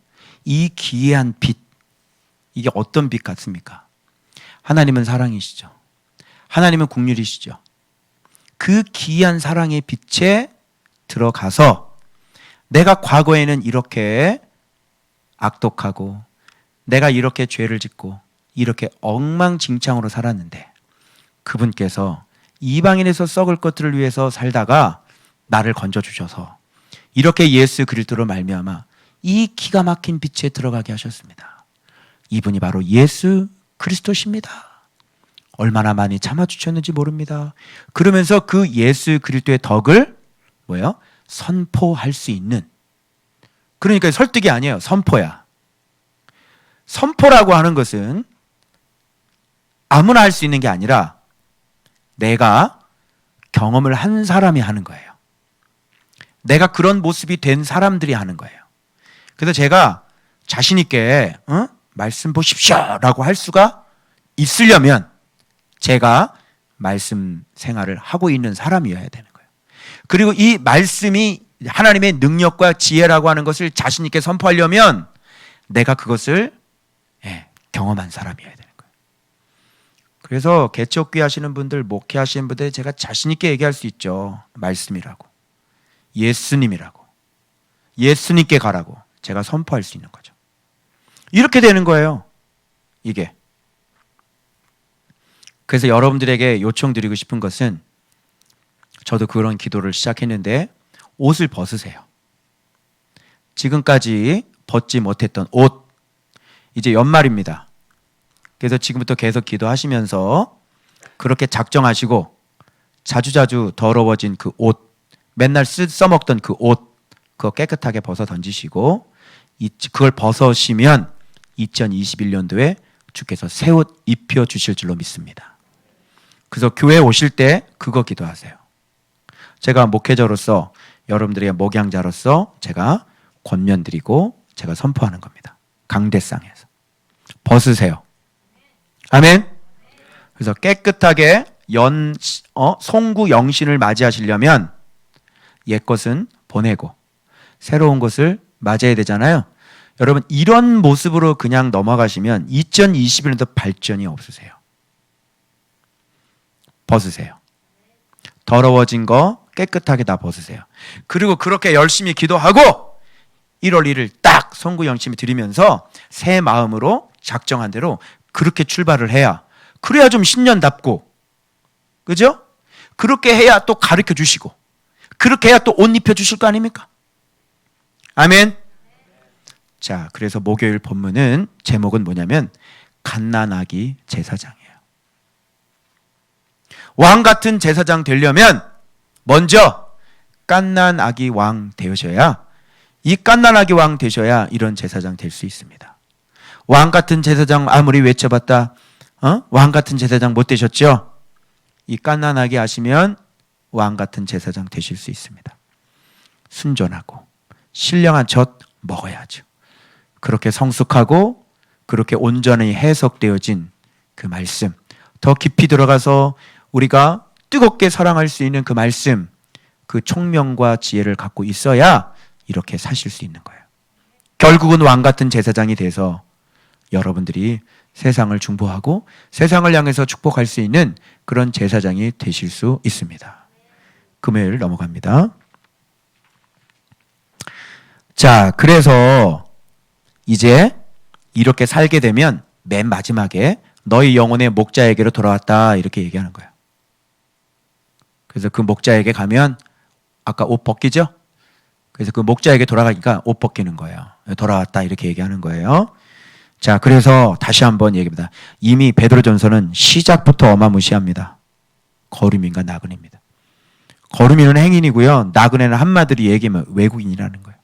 이 기이한 빛, 이게 어떤 빛 같습니까? 하나님은 사랑이시죠. 하나님은 긍휼이시죠. 그 기이한 사랑의 빛에 들어가서 내가 과거에는 이렇게 악독하고 내가 이렇게 죄를 짓고 이렇게 엉망진창으로 살았는데 그분께서 이방인에서 썩을 것들을 위해서 살다가 나를 건져주셔서 이렇게 예수 그리스도로 말미암아 이 기가 막힌 빛에 들어가게 하셨습니다. 이분이 바로 예수 그리스도십니다. 얼마나 많이 참아주셨는지 모릅니다. 그러면서 그 예수 그리스도의 덕을 뭐예요? 선포할 수 있는, 그러니까 설득이 아니에요. 선포야. 선포라고 하는 것은 아무나 할 수 있는 게 아니라 내가 경험을 한 사람이 하는 거예요. 내가 그런 모습이 된 사람들이 하는 거예요. 그래서 제가 자신 있게 말씀 보십시오 라고 할 수가 있으려면 제가 말씀 생활을 하고 있는 사람이어야 되는 거예요. 그리고 이 말씀이 하나님의 능력과 지혜라고 하는 것을 자신 있게 선포하려면 내가 그것을 경험한 사람이어야 되는 거예요. 그래서 개척교회 하시는 분들, 목회하시는 분들 제가 자신 있게 얘기할 수 있죠. 말씀이라고, 예수님이라고, 예수님께 가라고 제가 선포할 수 있는 거죠. 이렇게 되는 거예요. 이게. 그래서 여러분들에게 요청드리고 싶은 것은, 저도 그런 기도를 시작했는데 옷을 벗으세요. 지금까지 벗지 못했던 옷, 이제 연말입니다. 그래서 지금부터 계속 기도하시면서 그렇게 작정하시고 자주자주 더러워진 그 옷, 맨날 써먹던 그 옷, 그거 깨끗하게 벗어 던지시고 그걸 벗으시면 2021년도에 주께서 새 옷 입혀 주실 줄로 믿습니다. 그래서 교회 오실 때 그거 기도하세요. 제가 목회자로서, 여러분들의 목양자로서 제가 권면드리고 제가 선포하는 겁니다. 강대상에서 벗으세요. 아멘. 그래서 깨끗하게 송구 영신을 맞이하시려면 옛 것은 보내고 새로운 것을 맞이해야 되잖아요. 여러분 이런 모습으로 그냥 넘어가시면 2021년도 발전이 없으세요. 벗으세요. 더러워진 거 깨끗하게 다 벗으세요. 그리고 그렇게 열심히 기도하고 1월 1일 딱 송구 영심이 드리면서 새 마음으로 작정한 대로 그렇게 출발을 해야, 그래야 좀 신년답고, 그죠? 그렇게 해야 또 가르쳐 주시고, 그렇게 해야 또 옷 입혀 주실 거 아닙니까? 아멘. 자, 그래서 목요일 본문은 제목은 뭐냐면 갓난아기 제사장이에요. 왕 같은 제사장 되려면 먼저 갓난아기 왕 되셔야, 이 갓난아기 왕 되셔야 이런 제사장 될 수 있습니다. 왕 같은 제사장 아무리 외쳐봤다, 왕 같은 제사장 못 되셨죠? 이 갓난아기 아시면 왕 같은 제사장 되실 수 있습니다. 순전하고 신령한 젖 먹어야죠. 그렇게 성숙하고 그렇게 온전히 해석되어진 그 말씀, 더 깊이 들어가서 우리가 뜨겁게 사랑할 수 있는 그 말씀, 그 총명과 지혜를 갖고 있어야 이렇게 사실 수 있는 거예요. 결국은 왕 같은 제사장이 돼서 여러분들이 세상을 중보하고 세상을 향해서 축복할 수 있는 그런 제사장이 되실 수 있습니다. 금요일 넘어갑니다. 자, 그래서 이제 이렇게 살게 되면 맨 마지막에 너희 영혼의 목자에게로 돌아왔다 이렇게 얘기하는 거예요. 그래서 그 목자에게 가면 아까 옷 벗기죠? 그래서 그 목자에게 돌아가니까 옷 벗기는 거예요. 돌아왔다 이렇게 얘기하는 거예요. 자, 그래서 다시 한번 얘기합니다. 이미 베드로전서는 시작부터 어마무시합니다. 거루민과 나그네입니다. 거루민은 행인이고요. 나그네는 한마디로 얘기하면 외국인이라는 거예요.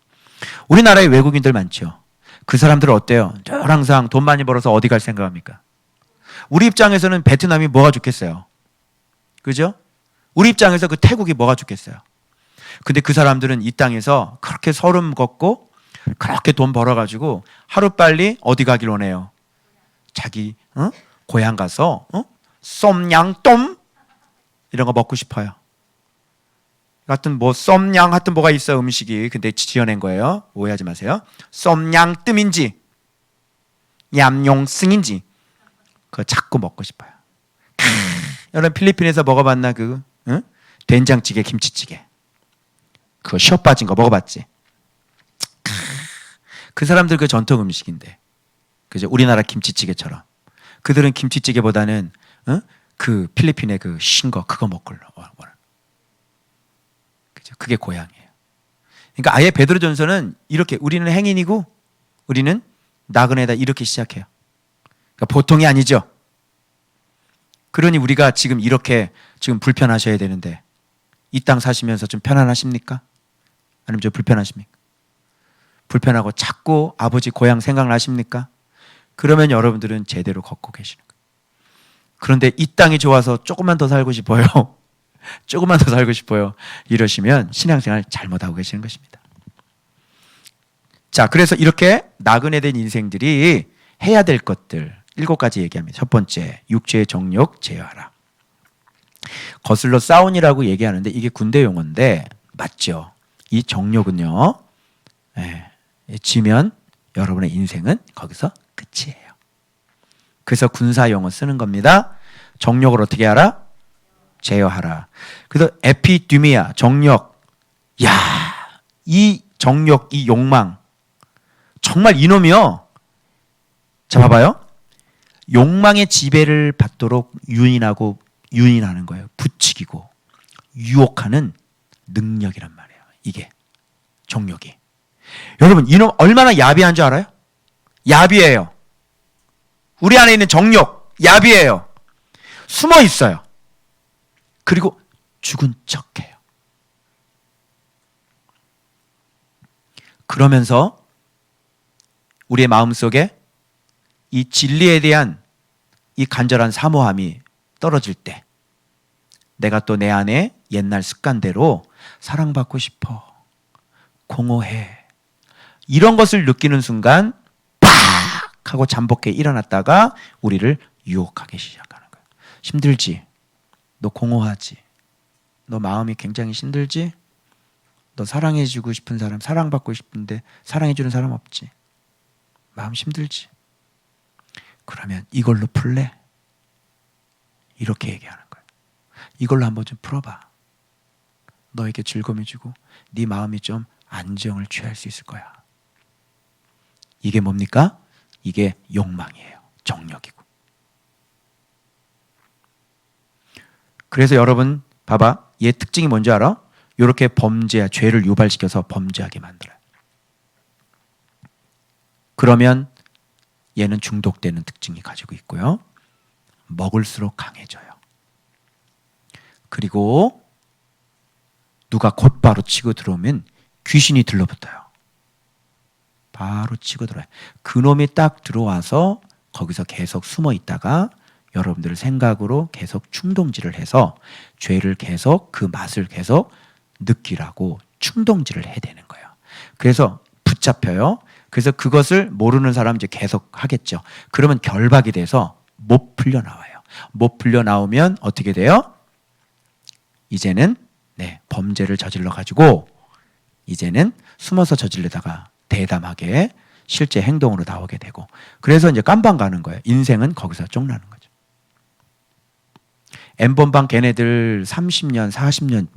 우리나라에 외국인들 많죠. 그 사람들은 어때요? 늘 항상 돈 많이 벌어서 어디 갈 생각합니까? 우리 입장에서는 베트남이 뭐가 좋겠어요? 그죠? 우리 입장에서 그 태국이 뭐가 좋겠어요? 근데 그 사람들은 이 땅에서 그렇게 서름 걷고 그렇게 돈 벌어가지고 하루빨리 어디 가길 원해요? 자기 고향 가서 쏨냥똠 이런 거 먹고 싶어요. 하여튼 뭐 쏨냥 하여튼 뭐가 있어 음식이. 근데 지어낸 거예요. 오해하지 마세요. 쏨냥뜸인지 얌용승인지 그거 자꾸 먹고 싶어요. 여러분 필리핀에서 먹어봤나 그 된장찌개 김치찌개 그거 쉬어 빠진 거 먹어봤지? 그 사람들 그 전통 음식인데, 그죠? 우리나라 김치찌개처럼 그들은 김치찌개보다는 그 필리핀의 그 신 거 그거 먹고 원하는, 그죠? 그게 고향이에요. 그러니까 아예 베드로전서는 이렇게 우리는 행인이고 우리는 나그네다 이렇게 시작해요. 그러니까 보통이 아니죠. 그러니 우리가 지금 이렇게 지금 불편하셔야 되는데 이 땅 사시면서 좀 편안하십니까? 아니면 좀 불편하십니까? 불편하고 자꾸 아버지 고향 생각나십니까? 그러면 여러분들은 제대로 걷고 계시는 거예요. 그런데 이 땅이 좋아서 조금만 더 살고 싶어요. 조금만 더 살고 싶어요. 이러시면 신앙생활 잘못하고 계시는 것입니다. 자, 그래서 이렇게 나그네된 인생들이 해야 될 것들 7가지 얘기합니다. 첫 번째, 육체의 정욕 제어하라. 거슬러 싸운이라고 얘기하는데 이게 군대 용어인데 맞죠? 이 정욕은요, 지면 여러분의 인생은 거기서 끝이에요. 그래서 군사 용어 쓰는 겁니다. 정욕을 어떻게 하라? 제어하라. 그래서 에피듀미아, 정욕. 야, 이 정욕, 이 욕망 정말 이놈이요. 자, 봐봐요. 욕망의 지배를 받도록 유인하는 거예요. 부추기고 유혹하는 능력이란 말이에요. 이게 정욕이. 여러분 이놈 얼마나 야비한 줄 알아요? 야비해요. 우리 안에 있는 정욕 야비해요. 숨어 있어요. 그리고 죽은 척해요. 그러면서 우리의 마음속에 이 진리에 대한 이 간절한 사모함이 떨어질 때 내가 또 내 안에 옛날 습관대로 사랑받고 싶어, 공허해, 이런 것을 느끼는 순간 팍 하고 잠복해 일어났다가 우리를 유혹하기 시작하는 거예요. 힘들지? 너 공허하지? 너 마음이 굉장히 힘들지? 너 사랑해주고 싶은 사람, 사랑받고 싶은데 사랑해주는 사람 없지? 마음 힘들지? 그러면 이걸로 풀래? 이렇게 얘기하는 거예요. 이걸로 한번 좀 풀어봐. 너에게 즐거움을 주고 네 마음이 좀 안정을 취할 수 있을 거야. 이게 뭡니까? 이게 욕망이에요. 정욕이고. 그래서 여러분 봐봐. 얘 특징이 뭔지 알아? 이렇게 죄를 유발시켜서 범죄하게 만들어요. 그러면 얘는 중독되는 특징이 가지고 있고요. 먹을수록 강해져요. 그리고 누가 곧바로 치고 들어오면 귀신이 들러붙어요. 바로 치고 들어와요. 그놈이 딱 들어와서 거기서 계속 숨어 있다가 여러분들 생각으로 계속 충동질을 해서 죄를 계속 그 맛을 계속 느끼라고 충동질을 해대는 거예요. 그래서 붙잡혀요. 그래서 그것을 모르는 사람 이제 계속 하겠죠. 그러면 결박이 돼서 못 풀려 나와요. 못 풀려 나오면 어떻게 돼요? 이제는 범죄를 저질러 가지고 이제는 숨어서 저질르다가 대담하게 실제 행동으로 나오게 되고 그래서 이제 깜방 가는 거예요. 인생은 거기서 쫑나는 거죠. N번방 걔네들 30년, 40년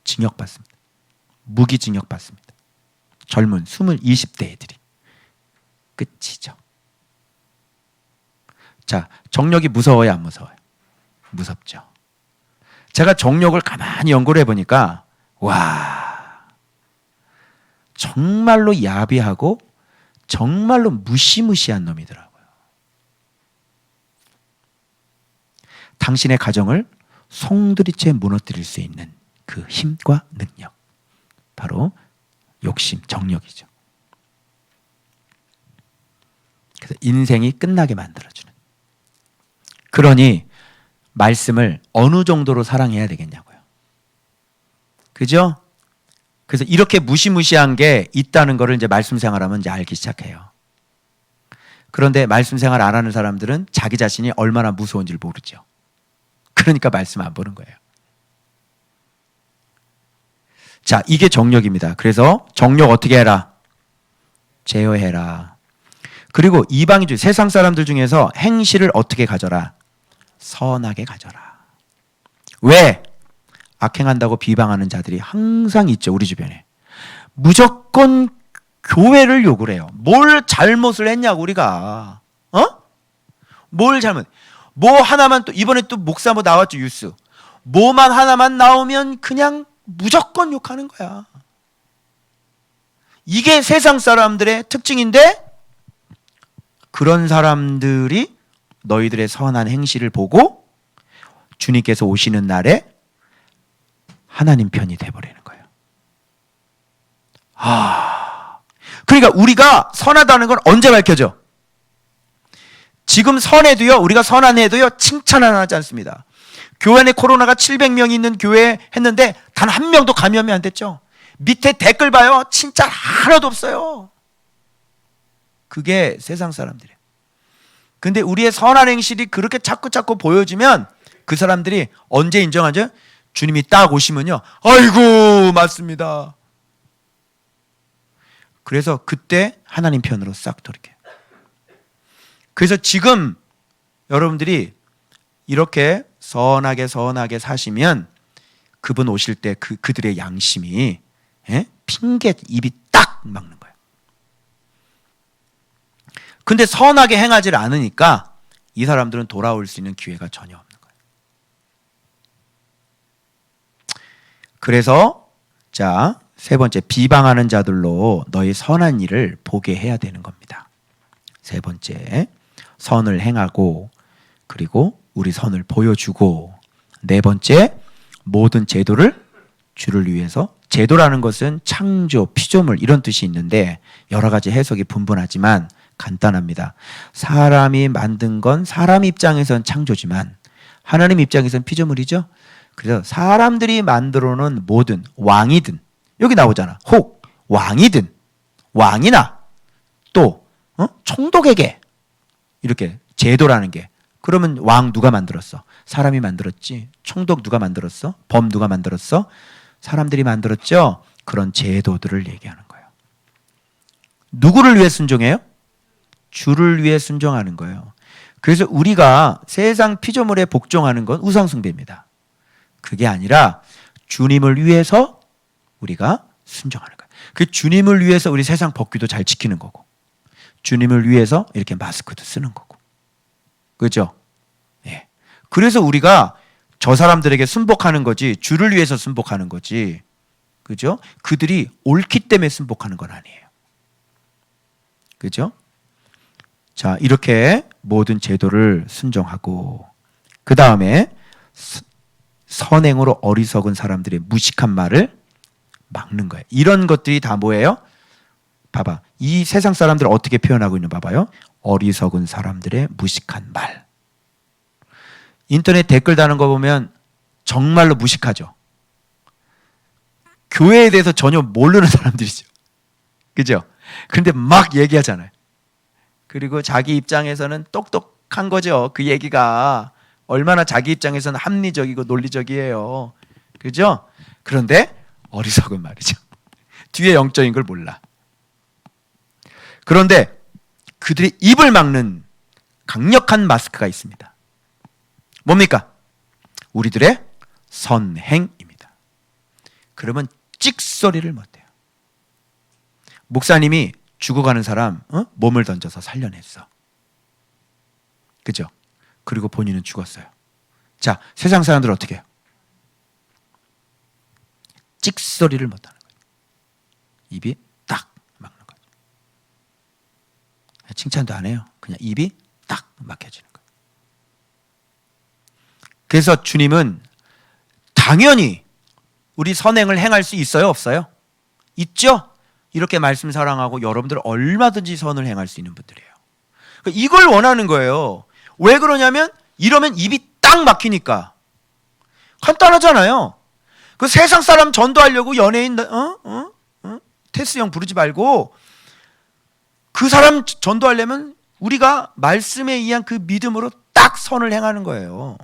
징역 받습니다. 무기징역 받습니다. 젊은 20대 애들이. 끝이죠. 자, 정력이 무서워요, 안 무서워요? 무섭죠. 제가 정력을 가만히 연구를 해보니까 와, 정말로 야비하고 정말로 무시무시한 놈이더라고요. 당신의 가정을 송두리째 무너뜨릴 수 있는 그 힘과 능력, 바로 욕심, 정력이죠. 그래서 인생이 끝나게 만들어주는. 그러니 말씀을 어느 정도로 사랑해야 되겠냐고요. 그죠? 그래서 이렇게 무시무시한 게 있다는 거를 이제 말씀 생활하면 이제 알기 시작해요. 그런데 말씀 생활 안 하는 사람들은 자기 자신이 얼마나 무서운지를 모르죠. 그러니까 말씀 안 보는 거예요. 자, 이게 정력입니다. 그래서 정력 어떻게 해라? 제어해라. 그리고 이방인들, 세상 사람들 중에서 행실을 어떻게 가져라? 선하게 가져라. 왜? 악행한다고 비방하는 자들이 항상 있죠, 우리 주변에. 무조건 교회를 욕을 해요. 뭘 잘못을 했냐고, 우리가. 뭘 잘못. 뭐 하나만 또, 이번에 또 목사 뭐 나왔죠, 뉴스. 뭐만 하나만 나오면 그냥 무조건 욕하는 거야. 이게 세상 사람들의 특징인데, 그런 사람들이 너희들의 선한 행실을 보고 주님께서 오시는 날에 하나님 편이 돼버리는 거예요. 그러니까 우리가 선하다는 건 언제 밝혀져? 지금 선해도요, 우리가 선한 해도요, 칭찬 안 하지 않습니다. 교회 안에 코로나가 700명이 있는 교회 했는데 단 한 명도 감염이 안 됐죠. 밑에 댓글 봐요. 칭찬 하나도 없어요. 그게 세상 사람들이에요. 근데 우리의 선한 행실이 그렇게 자꾸 보여지면 그 사람들이 언제 인정하죠? 주님이 딱 오시면요. 아이고, 맞습니다. 그래서 그때 하나님 편으로 싹 돌이켜요. 그래서 지금 여러분들이 이렇게 선하게 사시면 그분 오실 때 그들의 양심이 핑계 입이 딱 막는 거예요. 근데 선하게 행하지 않으니까 이 사람들은 돌아올 수 있는 기회가 전혀 없는 거예요. 그래서 자, 세 번째, 비방하는 자들로 너희 선한 일을 보게 해야 되는 겁니다. 세 번째, 선을 행하고 그리고 우리 선을 보여주고, 네 번째, 모든 제도를 주를 위해서. 제도라는 것은 창조, 피조물 이런 뜻이 있는데 여러 가지 해석이 분분하지만 간단합니다. 사람이 만든 건 사람 입장에선 창조지만 하나님 입장에선 피조물이죠. 그래서 사람들이 만들어 놓은 모든, 왕이든, 여기 나오잖아, 혹 왕이든 왕이나 또 총독에게 이렇게 제도라는 게 그러면 왕 누가 만들었어? 사람이 만들었지. 총독 누가 만들었어? 범 누가 만들었어? 사람들이 만들었죠. 그런 제도들을 얘기하는 거예요. 누구를 위해 순종해요? 주를 위해 순종하는 거예요. 그래서 우리가 세상 피조물에 복종하는 건 우상숭배입니다. 그게 아니라 주님을 위해서 우리가 순종하는 거예요. 그 주님을 위해서 우리 세상 법규도 잘 지키는 거고, 주님을 위해서 이렇게 마스크도 쓰는 거고, 그죠? 예. 그래서 우리가 저 사람들에게 순복하는 거지, 주를 위해서 순복하는 거지, 그죠? 그들이 옳기 때문에 순복하는 건 아니에요. 그죠? 자, 이렇게 모든 제도를 순종하고, 그 다음에 선행으로 어리석은 사람들의 무식한 말을 막는 거예요. 이런 것들이 다 뭐예요? 봐봐. 이 세상 사람들을 어떻게 표현하고 있는 봐봐요. 어리석은 사람들의 무식한 말. 인터넷 댓글 다는 거 보면 정말로 무식하죠. 교회에 대해서 전혀 모르는 사람들이죠. 그죠? 그런데 막 얘기하잖아요. 그리고 자기 입장에서는 똑똑한 거죠. 그 얘기가 얼마나 자기 입장에서는 합리적이고 논리적이에요. 그죠? 그런데 어리석은 말이죠. 뒤에 영적인 걸 몰라. 그런데 그들의 입을 막는 강력한 마스크가 있습니다. 뭡니까? 우리들의 선행입니다. 그러면 찍소리를 못해요. 목사님이 죽어가는 사람 몸을 던져서 살려냈어. 그죠? 그리고 본인은 죽었어요. 자, 세상 사람들은 어떻게 해요? 찍소리를 못하는 거예요. 입이 딱 막는 거예요. 칭찬도 안 해요. 그냥 입이 딱 막혀지는 거예요. 그래서 주님은 당연히 우리 선행을 행할 수 있어요? 없어요? 있죠? 이렇게 말씀 사랑하고 여러분들 얼마든지 선을 행할 수 있는 분들이에요. 그러니까 이걸 원하는 거예요. 왜 그러냐면 이러면 입이 딱 막히니까. 간단하잖아요. 그 세상 사람 전도하려고 연예인 테스 형 부르지 말고 그 사람 전도하려면 우리가 말씀에 의한 그 믿음으로 딱 선을 행하는 거예요.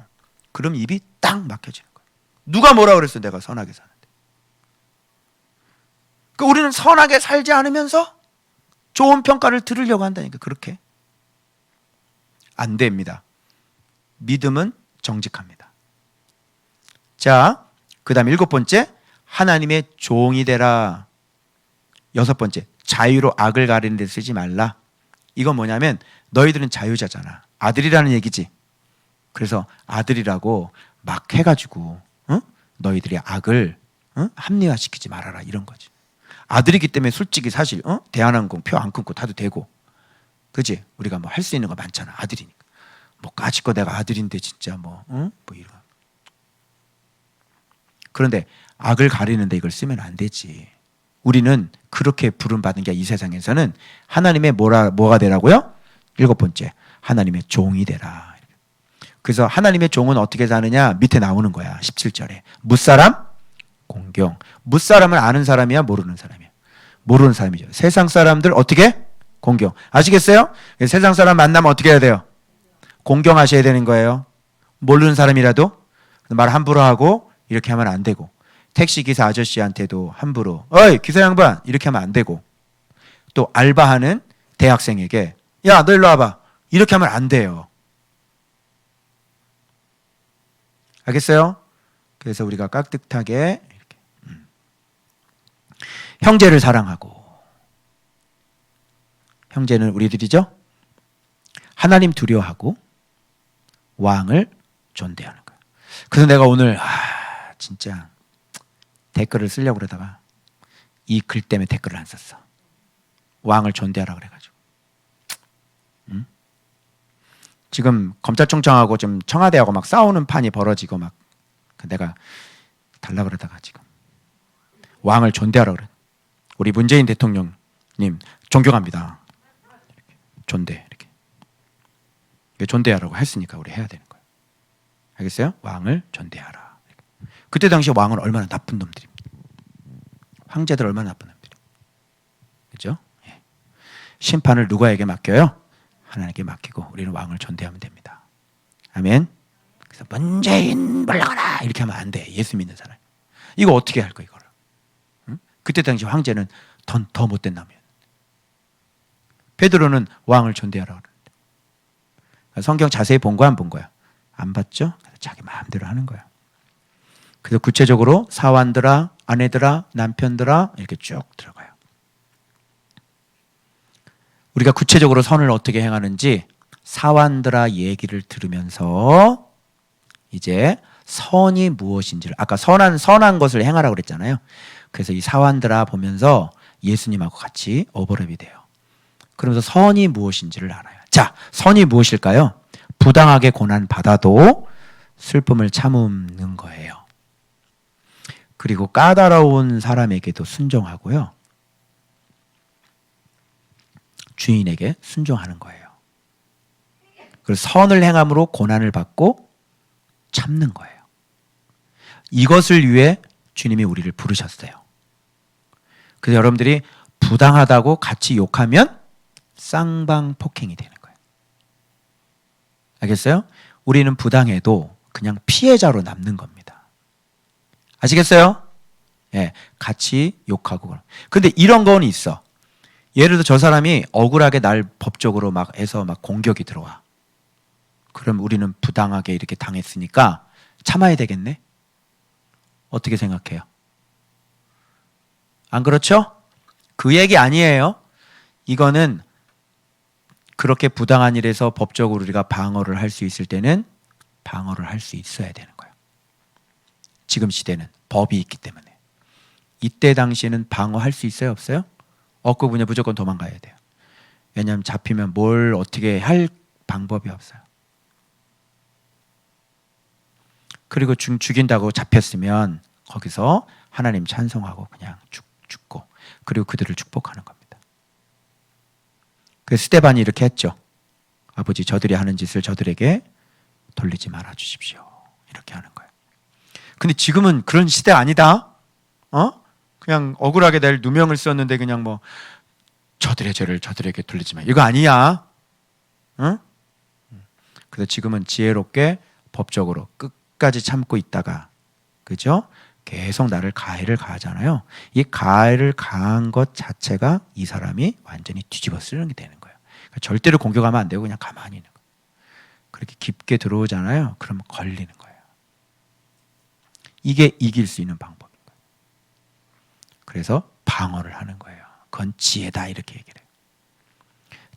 그럼 입이 딱 막혀지는 거예요. 누가 뭐라 그랬어? 내가 선하게 사는데. 그러니까 우리는 선하게 살지 않으면서 좋은 평가를 들으려고 한다니까. 그렇게 안 됩니다. 믿음은 정직합니다. 자, 그 다음 7번째, 하나님의 종이 되라. 6번째, 자유로 악을 가리는 데 쓰지 말라. 이건 뭐냐면 너희들은 자유자잖아. 아들이라는 얘기지. 그래서 아들이라고 막 해가지고 너희들이 악을 합리화시키지 말아라, 이런 거지. 아들이기 때문에 솔직히 사실 대한항공 표 안 끊고 타도 되고, 그지? 우리가 뭐 할 수 있는 거 많잖아. 아들이니까. 뭐 까짓거 내가 아들인데 진짜 뭐 이런. 그런데 악을 가리는데 이걸 쓰면 안 되지. 우리는 그렇게 부름받은 게 이 세상에서는 하나님의 뭐가 되라고요? 7번째, 하나님의 종이 되라. 그래서 하나님의 종은 어떻게 사느냐? 밑에 나오는 거야. 17절에. 무사람? 공경. 무사람은 아는 사람이야? 모르는 사람이야? 모르는 사람이죠. 세상 사람들 어떻게? 공경. 아시겠어요? 세상 사람 만나면 어떻게 해야 돼요? 공경하셔야 되는 거예요. 모르는 사람이라도 말 함부로 하고 이렇게 하면 안 되고, 택시기사 아저씨한테도 함부로 어이 기사 양반 이렇게 하면 안 되고, 또 알바하는 대학생에게 야 너 일로 와봐 이렇게 하면 안 돼요. 알겠어요? 그래서 우리가 깍듯하게 이렇게 형제를 사랑하고, 형제는 우리들이죠. 하나님 두려워하고 왕을 존대하는 거예요. 그래서 내가 오늘 진짜 댓글을 쓰려고 그러다가 이 글 때문에 댓글을 안 썼어. 왕을 존대하라 그래가지고. 지금 검찰총장하고 좀 청와대하고 막 싸우는 판이 벌어지고 막 내가 달라 그러다가 지금 왕을 존대하라 그래. 우리 문재인 대통령님 존경합니다. 존대 이렇게 존대하라고 했으니까 우리 해야 되는 거예요. 알겠어요? 왕을 존대하라. 그때 당시 왕은 얼마나 나쁜 놈들입니다. 황제들 얼마나 나쁜 놈들이. 그렇죠? 예. 심판을 누구에게 맡겨요? 하나님께 맡기고 우리는 왕을 존대하면 됩니다. 아멘. 그래서 문재인 물러가라 이렇게 하면 안 돼. 예수 믿는 사람. 이거 어떻게 할 거야 이거를? 응? 그때 당시 황제는 더 못된 남이었는데 베드로는 왕을 존대하라고 그러는데 성경 자세히 본 거야 안 본 거야? 안 봤죠? 그래서 자기 마음대로 하는 거야. 그래서 구체적으로 사환들아, 아내들아, 남편들아 이렇게 쭉 들어가요. 우리가 구체적으로 선을 어떻게 행하는지 사환들아 얘기를 들으면서 이제 선이 무엇인지를 아까 선한 것을 행하라고 그랬잖아요. 그래서 이 사환들아 보면서 예수님하고 같이 오버랩이 돼요. 그러면서 선이 무엇인지를 알아요. 자, 선이 무엇일까요? 부당하게 고난 받아도 슬픔을 참는 거예요. 그리고 까다로운 사람에게도 순종하고요. 주인에게 순종하는 거예요. 그래서 선을 행함으로 고난을 받고 참는 거예요. 이것을 위해 주님이 우리를 부르셨어요. 그래서 여러분들이 부당하다고 같이 욕하면 쌍방폭행이 되는 거예요. 알겠어요? 우리는 부당해도 그냥 피해자로 남는 겁니다. 아시겠어요? 예, 같이 욕하고. 근데 이런 건 있어. 예를 들어 저 사람이 억울하게 날 법적으로 막 해서 막 공격이 들어와. 그럼 우리는 부당하게 이렇게 당했으니까 참아야 되겠네? 어떻게 생각해요? 안 그렇죠? 그 얘기 아니에요. 이거는 그렇게 부당한 일에서 법적으로 우리가 방어를 할 수 있을 때는 방어를 할 수 있어야 되는 거예요. 지금 시대는 법이 있기 때문에. 이때 당시에는 방어할 수 있어요? 없어요? 없고 그냥 무조건 도망가야 돼요. 왜냐하면 잡히면 뭘 어떻게 할 방법이 없어요. 그리고 죽인다고 잡혔으면 거기서 하나님 찬송하고 그냥 죽고 그리고 그들을 축복하는 겁니다. 그래서 스데반이 이렇게 했죠. 아버지 저들이 하는 짓을 저들에게 돌리지 말아 주십시오. 이렇게 하는 거예요. 근데 지금은 그런 시대 아니다. 그냥 억울하게 낼 누명을 썼는데 그냥 뭐 저들의 죄를 저들에게 돌리지 마. 이거 아니야. 응? 그래서 지금은 지혜롭게 법적으로 끝까지 참고 있다가 그죠? 계속 나를 가해를 가하잖아요. 이 가해를 가한 것 자체가 이 사람이 완전히 뒤집어 쓰는 게 되는 거예요. 그러니까 절대로 공격하면 안 되고 그냥 가만히 있는 거예요. 그렇게 깊게 들어오잖아요. 그러면 걸리는 거예요. 이게 이길 수 있는 방법인 거예요. 그래서 방어를 하는 거예요. 그건 지혜다 이렇게 얘기를 해요.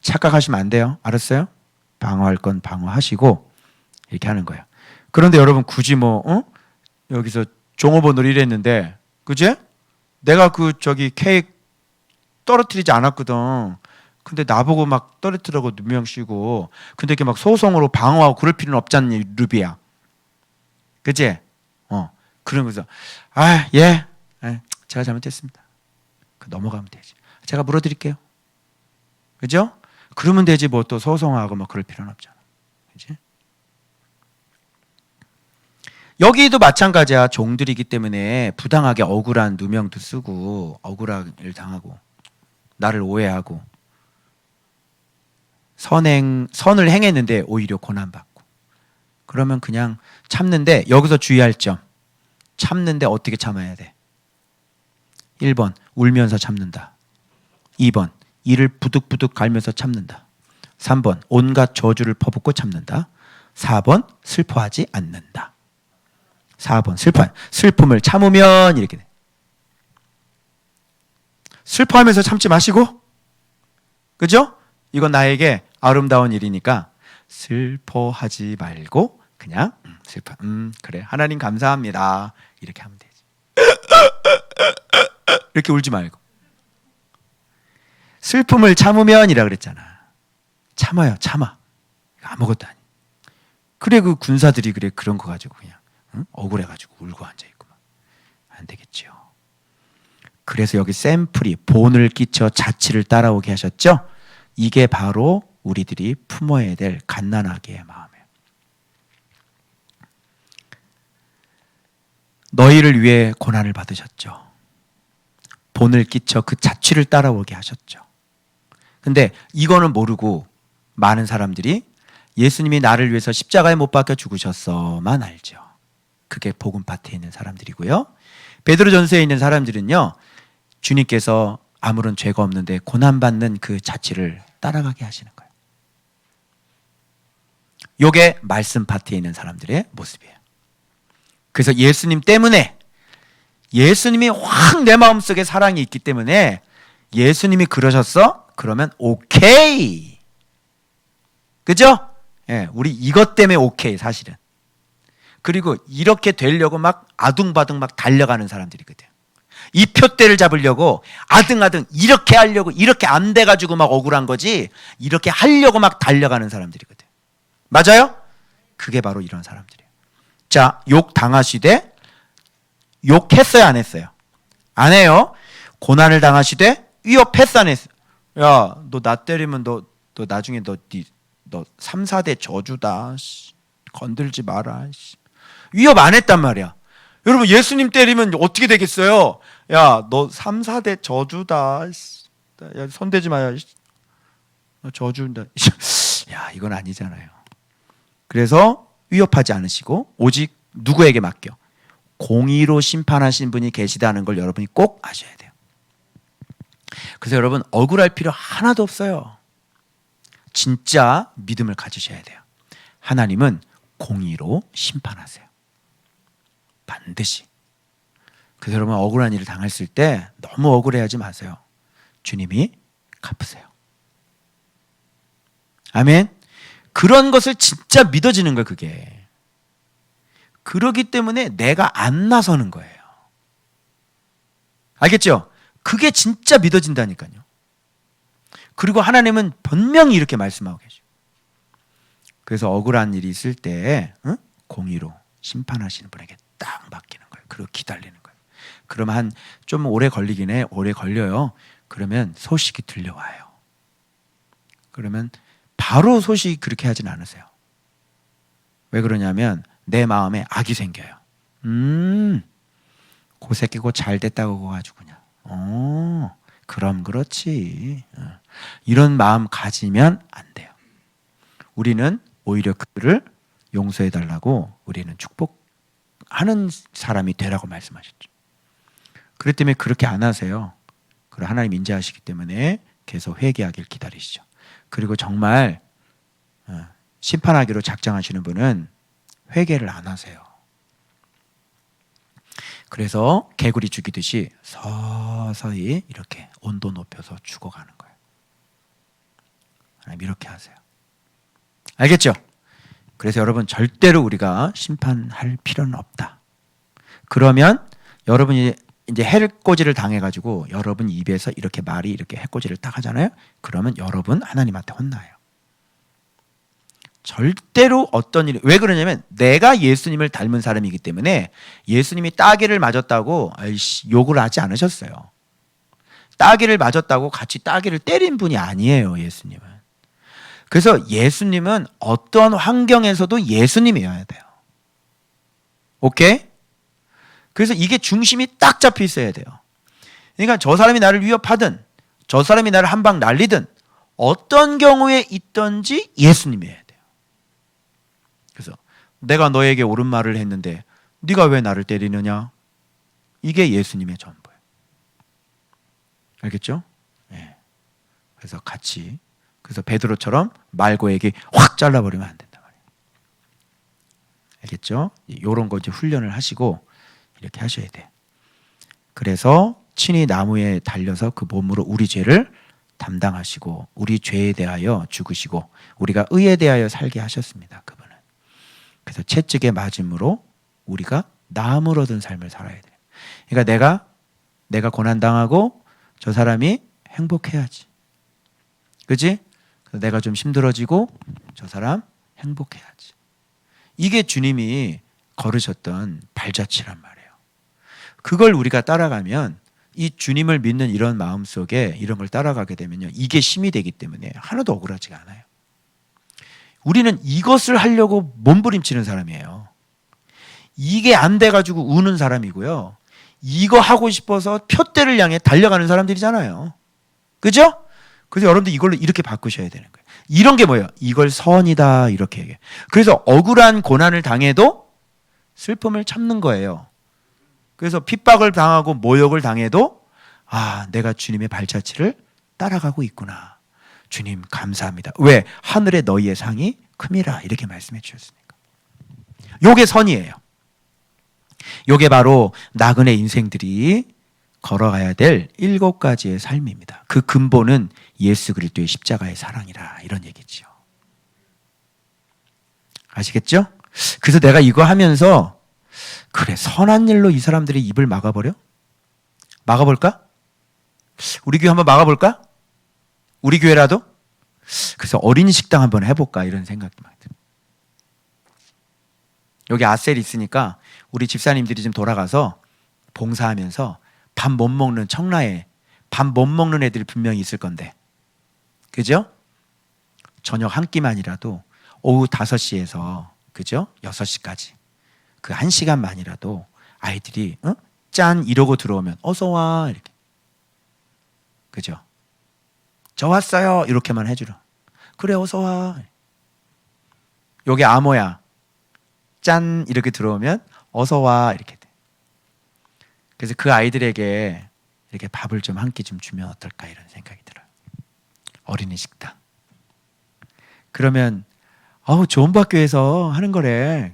착각하시면 안 돼요. 알았어요? 방어할 건 방어하시고 이렇게 하는 거예요. 그런데 여러분 굳이 여기서 종업원으로 일했는데 그지? 내가 케이크 떨어뜨리지 않았거든. 근데 나보고 막 떨어뜨리라고 누명 씌고 근데 이렇게 막 소송으로 방어하고 그럴 필요는 없잖니 루비야. 그지? 그러면서 제가 잘못했습니다. 넘어가면 되지. 제가 물어드릴게요. 그죠? 그러면 되지 뭐 또 소송하고 막 그럴 필요는 없잖아. 그지? 여기도 마찬가지야. 종들이기 때문에 부당하게 억울한 누명도 쓰고 억울한 일 당하고 나를 오해하고 선을 행했는데 오히려 고난받고 그러면 그냥 참는데 여기서 주의할 점 참는데 어떻게 참아야 돼? 1번 울면서 참는다. 2번 이를 부득부득 갈면서 참는다. 3번 온갖 저주를 퍼붓고 참는다. 4번 슬퍼하지 않는다. 4번 슬픔을 참으면 이렇게 돼. 슬퍼하면서 참지 마시고 그죠? 이건 나에게 아름다운 일이니까 슬퍼하지 말고 그냥 그래 하나님 감사합니다 이렇게 하면 되지. 이렇게 울지 말고 슬픔을 참으면이라 그랬잖아. 참아 아무것도 아니. 그래 그 군사들이 그런 거 가지고 그냥 억울해가지고 울고 앉아있고 안 되겠죠. 그래서 여기 샘플이 본을 끼쳐 자치를 따라오게 하셨죠. 이게 바로 우리들이 품어야 될 갓난아기의 마음이에요. 너희를 위해 고난을 받으셨죠. 본을 끼쳐 그 자취를 따라오게 하셨죠. 근데 이거는 모르고 많은 사람들이 예수님이 나를 위해서 십자가에 못 박혀 죽으셨어만 알죠. 그게 복음 파트에 있는 사람들이고요. 베드로전서에 있는 사람들은요, 주님께서 아무런 죄가 없는데 고난받는 그 자취를 따라가게 하시는 거예요. 요게 말씀 파트에 있는 사람들의 모습이에요. 그래서 예수님 때문에, 예수님이 확 내 마음속에 사랑이 있기 때문에 예수님이 그러셨어? 그러면 오케이. 그죠? 예, 우리 이것 때문에 오케이, 사실은. 그리고 이렇게 되려고 막 아둥바둥 막 달려가는 사람들이거든. 이 표대를 잡으려고 아등아등 이렇게 하려고, 이렇게 안 돼가지고 막 억울한 거지, 이렇게 하려고 막 달려가는 사람들이거든. 맞아요? 그게 바로 이런 사람들이에요. 자, 욕 당하시되, 욕했어요, 안 했어요? 안 해요. 고난을 당하시되 위협했어, 안 했어? 야, 너 나 때리면 너 나중에 너 3, 4대 저주다. 건들지 마라. 위협 안 했단 말이야. 여러분, 예수님 때리면 어떻게 되겠어요? 야, 너 3, 4대 저주다. 야, 손대지 마요. 저주다. 야, 이건 아니잖아요. 그래서 위협하지 않으시고 오직 누구에게 맡겨? 공의로 심판하신 분이 계시다는 걸 여러분이 꼭 아셔야 돼요. 그래서 여러분, 억울할 필요 하나도 없어요. 진짜 믿음을 가지셔야 돼요. 하나님은 공의로 심판하세요. 반드시. 그래서 여러분, 억울한 일을 당했을 때 너무 억울해하지 마세요. 주님이 갚으세요. 아멘. 그런 것을 진짜 믿어지는 거예요, 그게. 그러기 때문에 내가 안 나서는 거예요. 알겠죠? 그게 진짜 믿어진다니까요. 그리고 하나님은 분명히 이렇게 말씀하고 계셔요. 그래서 억울한 일이 있을 때 공의로 심판하시는 분에게 딱 맡기는 거예요. 그리고 기다리는 거예요. 그러면 한 좀 오래 걸리긴 해. 오래 걸려요. 그러면 소식이 들려와요. 그러면 바로 소식이 그렇게 하진 않으세요. 왜 그러냐면 내 마음에 악이 생겨요. 그 새끼 고 잘 됐다고 가지고 그냥. 그럼 그렇지. 이런 마음 가지면 안 돼요. 우리는 오히려 그들을 용서해 달라고, 우리는 축복하는 사람이 되라고 말씀하셨죠. 그렇기 때문에 그렇게 안 하세요. 그리고 하나님 인자하시기 때문에 계속 회개하길 기다리시죠. 그리고 정말 심판하기로 작정하시는 분은 회개를 안 하세요. 그래서 개구리 죽이듯이 서서히 이렇게 온도 높여서 죽어가는 거예요. 하나님 이렇게 하세요. 알겠죠? 그래서 여러분, 절대로 우리가 심판할 필요는 없다. 그러면 여러분이 이제 해꼬지를 당해가지고 여러분 입에서 이렇게 말이 이렇게 해꼬지를 딱 하잖아요. 그러면 여러분 하나님한테 혼나요. 절대로 어떤 일이, 왜 그러냐면 내가 예수님을 닮은 사람이기 때문에 예수님이 따귀를 맞았다고 욕을 하지 않으셨어요. 따귀를 맞았다고 같이 따귀를 때린 분이 아니에요, 예수님은. 그래서 예수님은 어떤 환경에서도 예수님이어야 돼요. 오케이? 그래서 이게 중심이 딱 잡혀 있어야 돼요. 그러니까 저 사람이 나를 위협하든 저 사람이 나를 한 방 날리든 어떤 경우에 있든지 예수님이어야 돼요. 그래서 내가 너에게 옳은 말을 했는데 네가 왜 나를 때리느냐? 이게 예수님의 전부예요. 알겠죠? 네. 그래서 같이, 그래서 베드로처럼 말고에게 확 잘라버리면 안 된다 말이에요. 알겠죠? 이런 거 이제 훈련을 하시고 이렇게 하셔야 돼. 그래서 친히 나무에 달려서 그 몸으로 우리 죄를 담당하시고 우리 죄에 대하여 죽으시고 우리가 의에 대하여 살게 하셨습니다. 그분은. 그래서 채찍에 맞음으로 우리가 나음을 얻은 삶을 살아야 돼요. 그러니까 내가 고난당하고 저 사람이 행복해야지. 그렇지? 내가 좀 힘들어지고 저 사람 행복해야지. 이게 주님이 걸으셨던 발자취란 말이에요. 그걸 우리가 따라가면, 이 주님을 믿는 이런 마음 속에 이런 걸 따라가게 되면요, 이게 힘이 되기 때문에 하나도 억울하지가 않아요. 우리는 이것을 하려고 몸부림치는 사람이에요. 이게 안 돼가지고 우는 사람이고요. 이거 하고 싶어서 표대를 향해 달려가는 사람들이잖아요. 그죠? 그래서 여러분들 이걸로 이렇게 바꾸셔야 되는 거예요. 이런 게 뭐예요? 이걸 선이다 이렇게 얘기해요. 그래서 억울한 고난을 당해도 슬픔을 참는 거예요. 그래서 핍박을 당하고 모욕을 당해도 아, 내가 주님의 발자취를 따라가고 있구나. 주님 감사합니다. 왜? 하늘에 너희의 상이 큼이라 이렇게 말씀해 주셨으니까. 요게 선이에요. 요게 바로 나그네 인생들이 걸어가야 될 7가지의 삶입니다. 그 근본은 예수 그리스도의 십자가의 사랑이라 이런 얘기죠. 아시겠죠? 그래서 내가 이거 하면서 그래 선한 일로 이 사람들의 입을 막아버려? 막아볼까? 우리 교회 한번 막아볼까? 우리 교회라도? 그래서 어린이 식당 한번 해볼까 이런 생각이 많이 들어요. 여기 아셀 있으니까 우리 집사님들이 좀 돌아가서 봉사하면서 밥 못 먹는 청라에 밥 못 먹는 애들이 분명히 있을 건데 그죠? 저녁 한 끼만이라도 오후 5시에서 그죠? 6시까지 그 1시간만이라도 아이들이 짠 이러고 들어오면 어서 와 이렇게 그죠? 저 왔어요 이렇게만 해주라. 그래 어서 와. 여기 암호야. 짠 이렇게 들어오면 어서 와 이렇게 돼. 그래서 그 아이들에게 이렇게 밥을 좀 한 끼 좀 주면 어떨까 이런 생각이 들어요. 어린이 식당. 그러면 좋은 학교에서 하는 거래.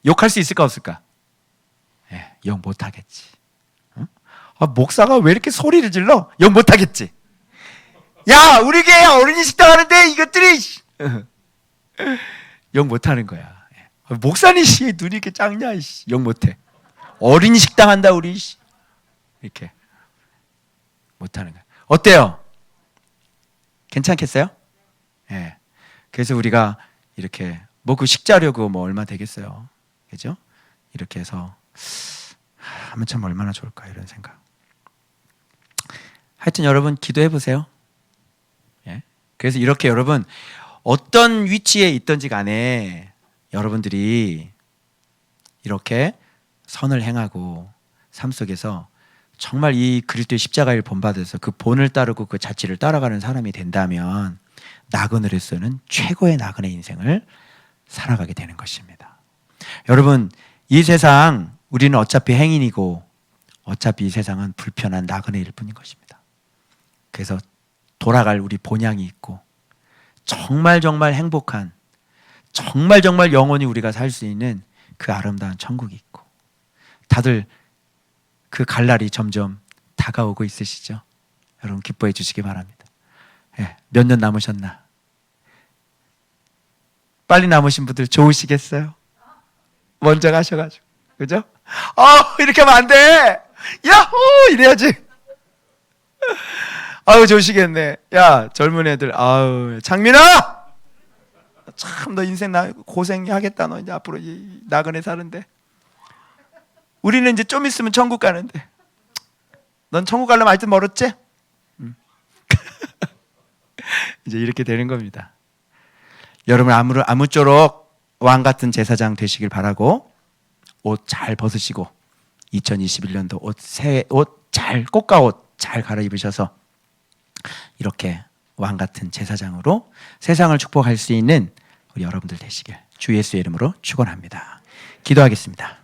욕할 수 있을까 없을까? 욕 못하겠지. 목사가 왜 이렇게 소리를 질러? 욕 못하겠지. 야 우리 교회 어린이 식당 하는데 이것들이 욕 못하는 거야. 목사님 씨 눈이 이렇게 작냐? 욕 못해. 어린이 식당 한다 우리 이렇게 못하는 거야. 어때요? 괜찮겠어요? 예. 그래서 우리가 이렇게 그 식자료고 얼마 되겠어요, 그죠? 이렇게 해서 하면 참 얼마나 좋을까 이런 생각. 하여튼 여러분 기도해 보세요. 예. 그래서 이렇게 여러분 어떤 위치에 있든지 간에 여러분들이 이렇게 선을 행하고 삶 속에서 정말 이 그리스도의 십자가를 본받아서 그 본을 따르고 그 자취를 따라가는 사람이 된다면 나그네로서는 최고의 나그네 인생을 살아가게 되는 것입니다. 여러분 이 세상 우리는 어차피 행인이고 어차피 이 세상은 불편한 나그네일 뿐인 것입니다. 그래서 돌아갈 우리 본향이 있고 정말 행복한 정말 영원히 우리가 살 수 있는 그 아름다운 천국이 있고 다들 그 갈 날이 점점 다가오고 있으시죠? 여러분 기뻐해 주시기 바랍니다. 몇 년 남으셨나? 빨리 남으신 분들 좋으시겠어요? 먼저 가셔가지고 그죠? 이렇게 하면 안 돼! 야호! 이래야지. 좋으시겠네. 야 젊은 애들 장민아! 참 너 인생 고생하겠다. 너 이제 앞으로 나그네 사는데 우리는 이제 좀 있으면 천국 가는데 넌 천국 가려면 아직도 멀었지? 이제 이렇게 되는 겁니다. 여러분 아무쪼록 왕 같은 제사장 되시길 바라고 옷 잘 벗으시고 2021년도 새 옷 잘 꽃가옷 잘 갈아입으셔서 이렇게 왕 같은 제사장으로 세상을 축복할 수 있는 우리 여러분들 되시길 주 예수의 이름으로 축원합니다. 기도하겠습니다.